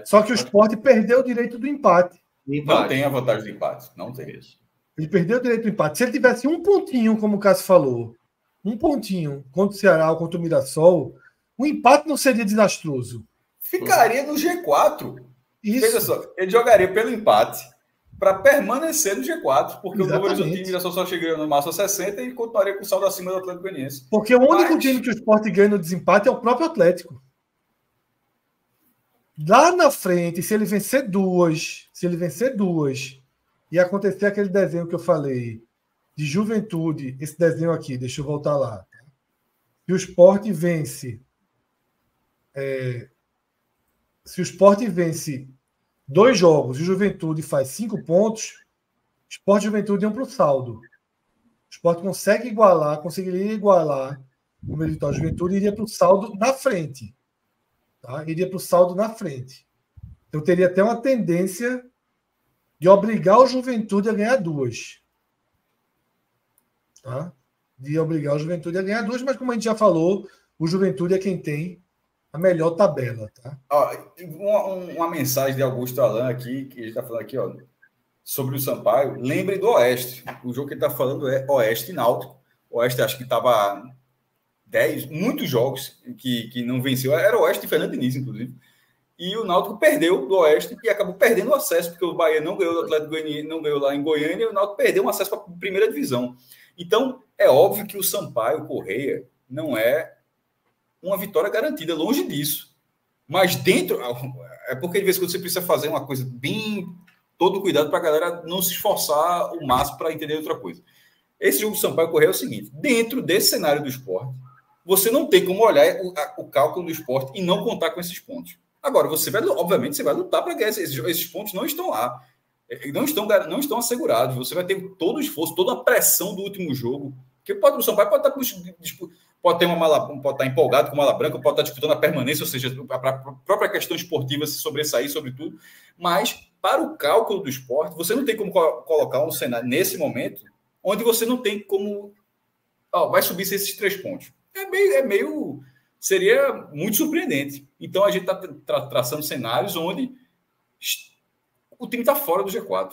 Speaker 1: Só que o Sport perdeu o direito do empate.
Speaker 2: Não tem a vantagem do empate, não tem isso.
Speaker 1: Ele perdeu o direito do empate. Se ele tivesse um pontinho, como o Cássio falou, um pontinho contra o Ceará ou contra o Mirassol, o empate não seria desastroso.
Speaker 2: Ficaria no G4.
Speaker 1: Isso.
Speaker 2: Veja só, ele jogaria pelo empate para permanecer no G4, porque
Speaker 1: Exatamente.
Speaker 2: o Novo Horizontino e o Mirassol só chegaria no máximo a 60 e continuaria com o saldo acima do Atlético Goianiense.
Speaker 1: Porque o único time que o Sport ganha no desempate é o próprio Atlético. Lá na frente, se ele vencer duas, e acontecer aquele desenho que eu falei, de Juventude, esse desenho aqui, deixa eu voltar lá. Se o Sport vence, se o Sport vence 2 jogos e o Juventude faz 5 pontos, Sport e Juventude iam para o saldo. O Sport conseguiria igualar o Meritório Juventude e iria para o saldo na frente. Tá? Iria para o saldo na frente. Eu teria até uma tendência de obrigar o Juventude a ganhar 2. Tá? De obrigar o Juventude a ganhar 2, mas como a gente já falou, o Juventude é quem tem a melhor tabela. Tá?
Speaker 2: Uma mensagem de Augusto Alan aqui, que a gente está falando aqui, sobre o Sampaio. Lembre do Oeste. O jogo que ele está falando é Oeste e Náutico. O Oeste acho que estava 10, muitos jogos que não venceu. Era o Oeste e Fernando Diniz, inclusive. E o Náutico perdeu do Oeste e acabou perdendo o acesso, porque o Bahia não ganhou do Atlético Goianiense, não ganhou lá em Goiânia, e o Náutico perdeu um acesso para a primeira divisão. Então, é óbvio que o Sampaio Correia não é uma vitória garantida, longe disso. Mas dentro... É porque, de vez em quando, você precisa fazer uma coisa bem... Todo cuidado para a galera não se esforçar o máximo para entender outra coisa. Esse jogo do Sampaio Correia é o seguinte: dentro desse cenário do esporte, você não tem como olhar o cálculo do esporte e não contar com esses pontos. Agora, obviamente, você vai lutar para ganhar esses pontos, não estão lá. Não estão assegurados. Você vai ter todo o esforço, toda a pressão do último jogo. Porque o Sampaio pode estar empolgado com mala branca, pode estar disputando a permanência, ou seja, a própria questão esportiva se sobressair sobre tudo. Mas, para o cálculo do esporte, você não tem como colocar um cenário nesse momento onde você não tem como... vai subir esses 3 pontos. Seria muito surpreendente. Então, a gente está traçando cenários onde o time está fora do G4.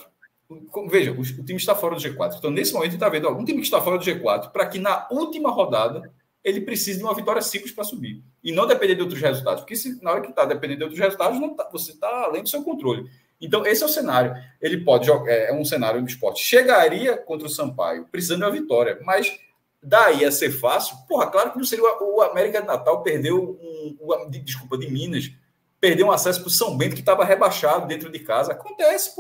Speaker 2: Veja, o time está fora do G4. Então, nesse momento, a gente está vendo algum time que está fora do G4 para que, na última rodada, ele precise de uma vitória simples para subir. E não depender de outros resultados. Porque na hora que está dependendo de outros resultados, você está além do seu controle. Então, esse é o cenário. Ele pode jogar... É um cenário do esporte. Chegaria contra o Sampaio, precisando de uma vitória. Mas... daí a ser fácil, claro que não seria o América de Natal perdeu de Minas, perdeu um acesso para o São Bento que estava rebaixado dentro de casa. Acontece,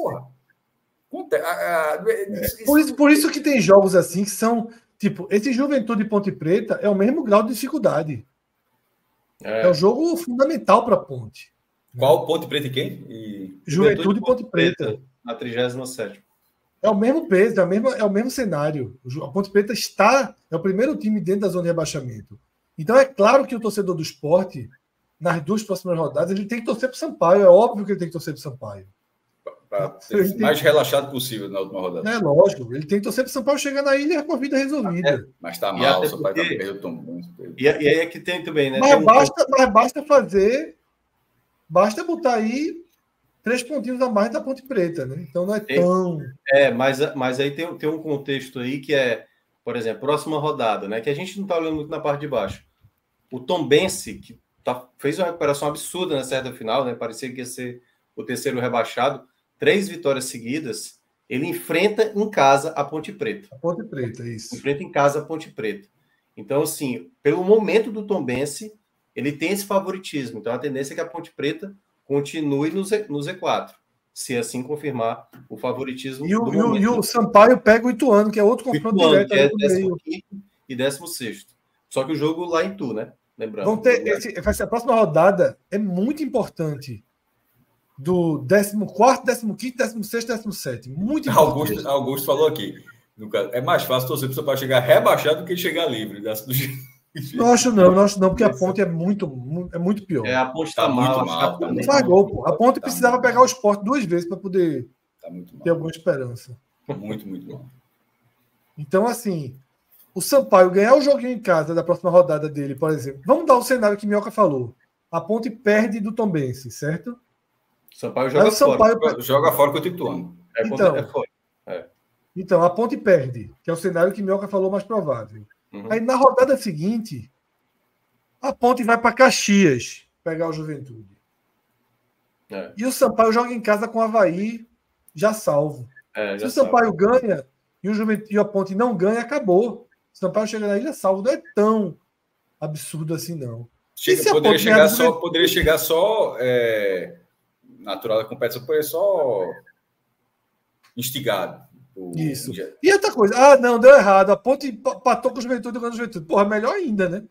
Speaker 1: Por isso que tem jogos assim que são, tipo, esse Juventude e Ponte Preta é o mesmo grau de dificuldade. É um jogo fundamental para a Ponte.
Speaker 2: Qual? Ponte Preta e quem?
Speaker 1: Juventude e Ponte Preta.
Speaker 3: Na 37ª.
Speaker 1: É o mesmo peso, é o mesmo cenário. A Ponte Preta é o primeiro time dentro da zona de rebaixamento. Então é claro que o torcedor do esporte, nas 2 próximas rodadas, ele tem que torcer para o Sampaio. É óbvio que ele tem que torcer para o Sampaio.
Speaker 2: Para ser mais relaxado possível na última rodada.
Speaker 1: É lógico. Ele tem que torcer para o Sampaio chegar na ilha com a vida resolvida.
Speaker 2: Mas está mal, o Sampaio está perdendo tão muito.
Speaker 3: E aí é que tem também, né?
Speaker 1: Mas basta fazer... Basta botar aí 3 pontinhos a mais da Ponte Preta, né? Então não é tão...
Speaker 3: Mas aí tem um contexto aí que é, por exemplo, próxima rodada, né? Que a gente não está olhando muito na parte de baixo. o Tombense, que fez uma recuperação absurda na certa final, né? Parecia que ia ser o terceiro rebaixado, 3 vitórias seguidas, ele enfrenta em casa a Ponte Preta.
Speaker 1: A Ponte Preta, isso.
Speaker 3: Enfrenta em casa a Ponte Preta. Então, assim, pelo momento do Tombense, ele tem esse favoritismo. Então, a tendência é que a Ponte Preta continue no Z4, se assim confirmar o favoritismo
Speaker 1: e o Sampaio pega o Ituano, que é outro confronto direto.
Speaker 3: Que é 15º e 16º. Só que o jogo lá em Itu, né? Lembrando.
Speaker 1: A próxima rodada é muito importante. Do 14º, 15º, 16º, 17º. Muito importante.
Speaker 2: Augusto falou aqui. No caso, é mais fácil torcer para o Sampaio chegar rebaixado do que chegar livre.
Speaker 1: Não acho não, porque a Ponte é muito pior.
Speaker 3: A Ponte está muito mal.
Speaker 1: Não faz gol, pô. A Ponte precisava pegar o Sport 2 vezes para poder ter alguma esperança.
Speaker 2: Muito, muito mal.
Speaker 1: Então, assim, o Sampaio ganhar o joguinho em casa da próxima rodada dele, por exemplo. Vamos dar o cenário que Minhoca falou. A Ponte perde do Tombense, certo?
Speaker 3: O Sampaio joga fora.
Speaker 2: Joga fora contra o Ituano.
Speaker 1: Então, a Ponte perde, que é o cenário que Minhoca falou mais provável. Aí, na rodada seguinte, a Ponte vai para Caxias pegar o Juventude. E o Sampaio joga em casa com o Avaí, já salvo. Se o Sampaio ganha e a Ponte não ganha, acabou. O Sampaio chega na ilha salvo. Não é tão absurdo assim, não.
Speaker 2: Poderia chegar só natural da competição, poderia só instigado.
Speaker 1: Isso. E outra coisa, não, deu errado. A Ponte empatou com o Juventude e ganhou o Juventude. Porra, melhor ainda, né?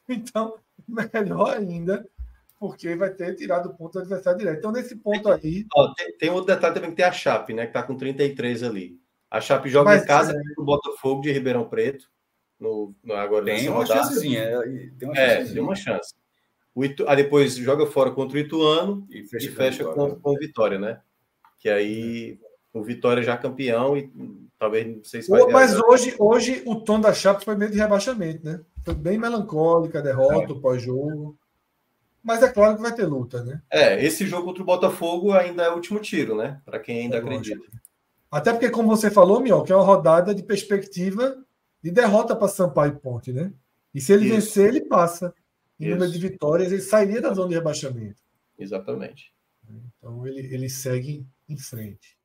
Speaker 1: Então, melhor ainda, porque vai ter tirado o ponto do adversário direto. Então, nesse ponto aí.
Speaker 3: Tem outro detalhe também que tem a Chape, né? Que tá com 33 ali. A Chape joga em casa com o Botafogo de Ribeirão Preto. Agora
Speaker 2: tem uma chancezinha.
Speaker 3: Tem uma chance. Depois joga fora contra o Ituano e fecha com o Vitória, né? Que aí. O Vitória já campeão e talvez não sei se vai.
Speaker 1: Mas hoje o tom da Chape foi meio de rebaixamento, né? Foi bem melancólica a derrota, o pós-jogo. Mas é claro que vai ter luta, né?
Speaker 3: Esse jogo contra o Botafogo ainda é o último tiro, né? Para quem ainda acredita.
Speaker 1: Até porque, como você falou, que é uma rodada de perspectiva de derrota para Sampaio e Ponte, né? E se ele vencer, ele passa. Em número de vitórias, ele sairia da zona de rebaixamento.
Speaker 3: Exatamente.
Speaker 1: Então ele segue em frente.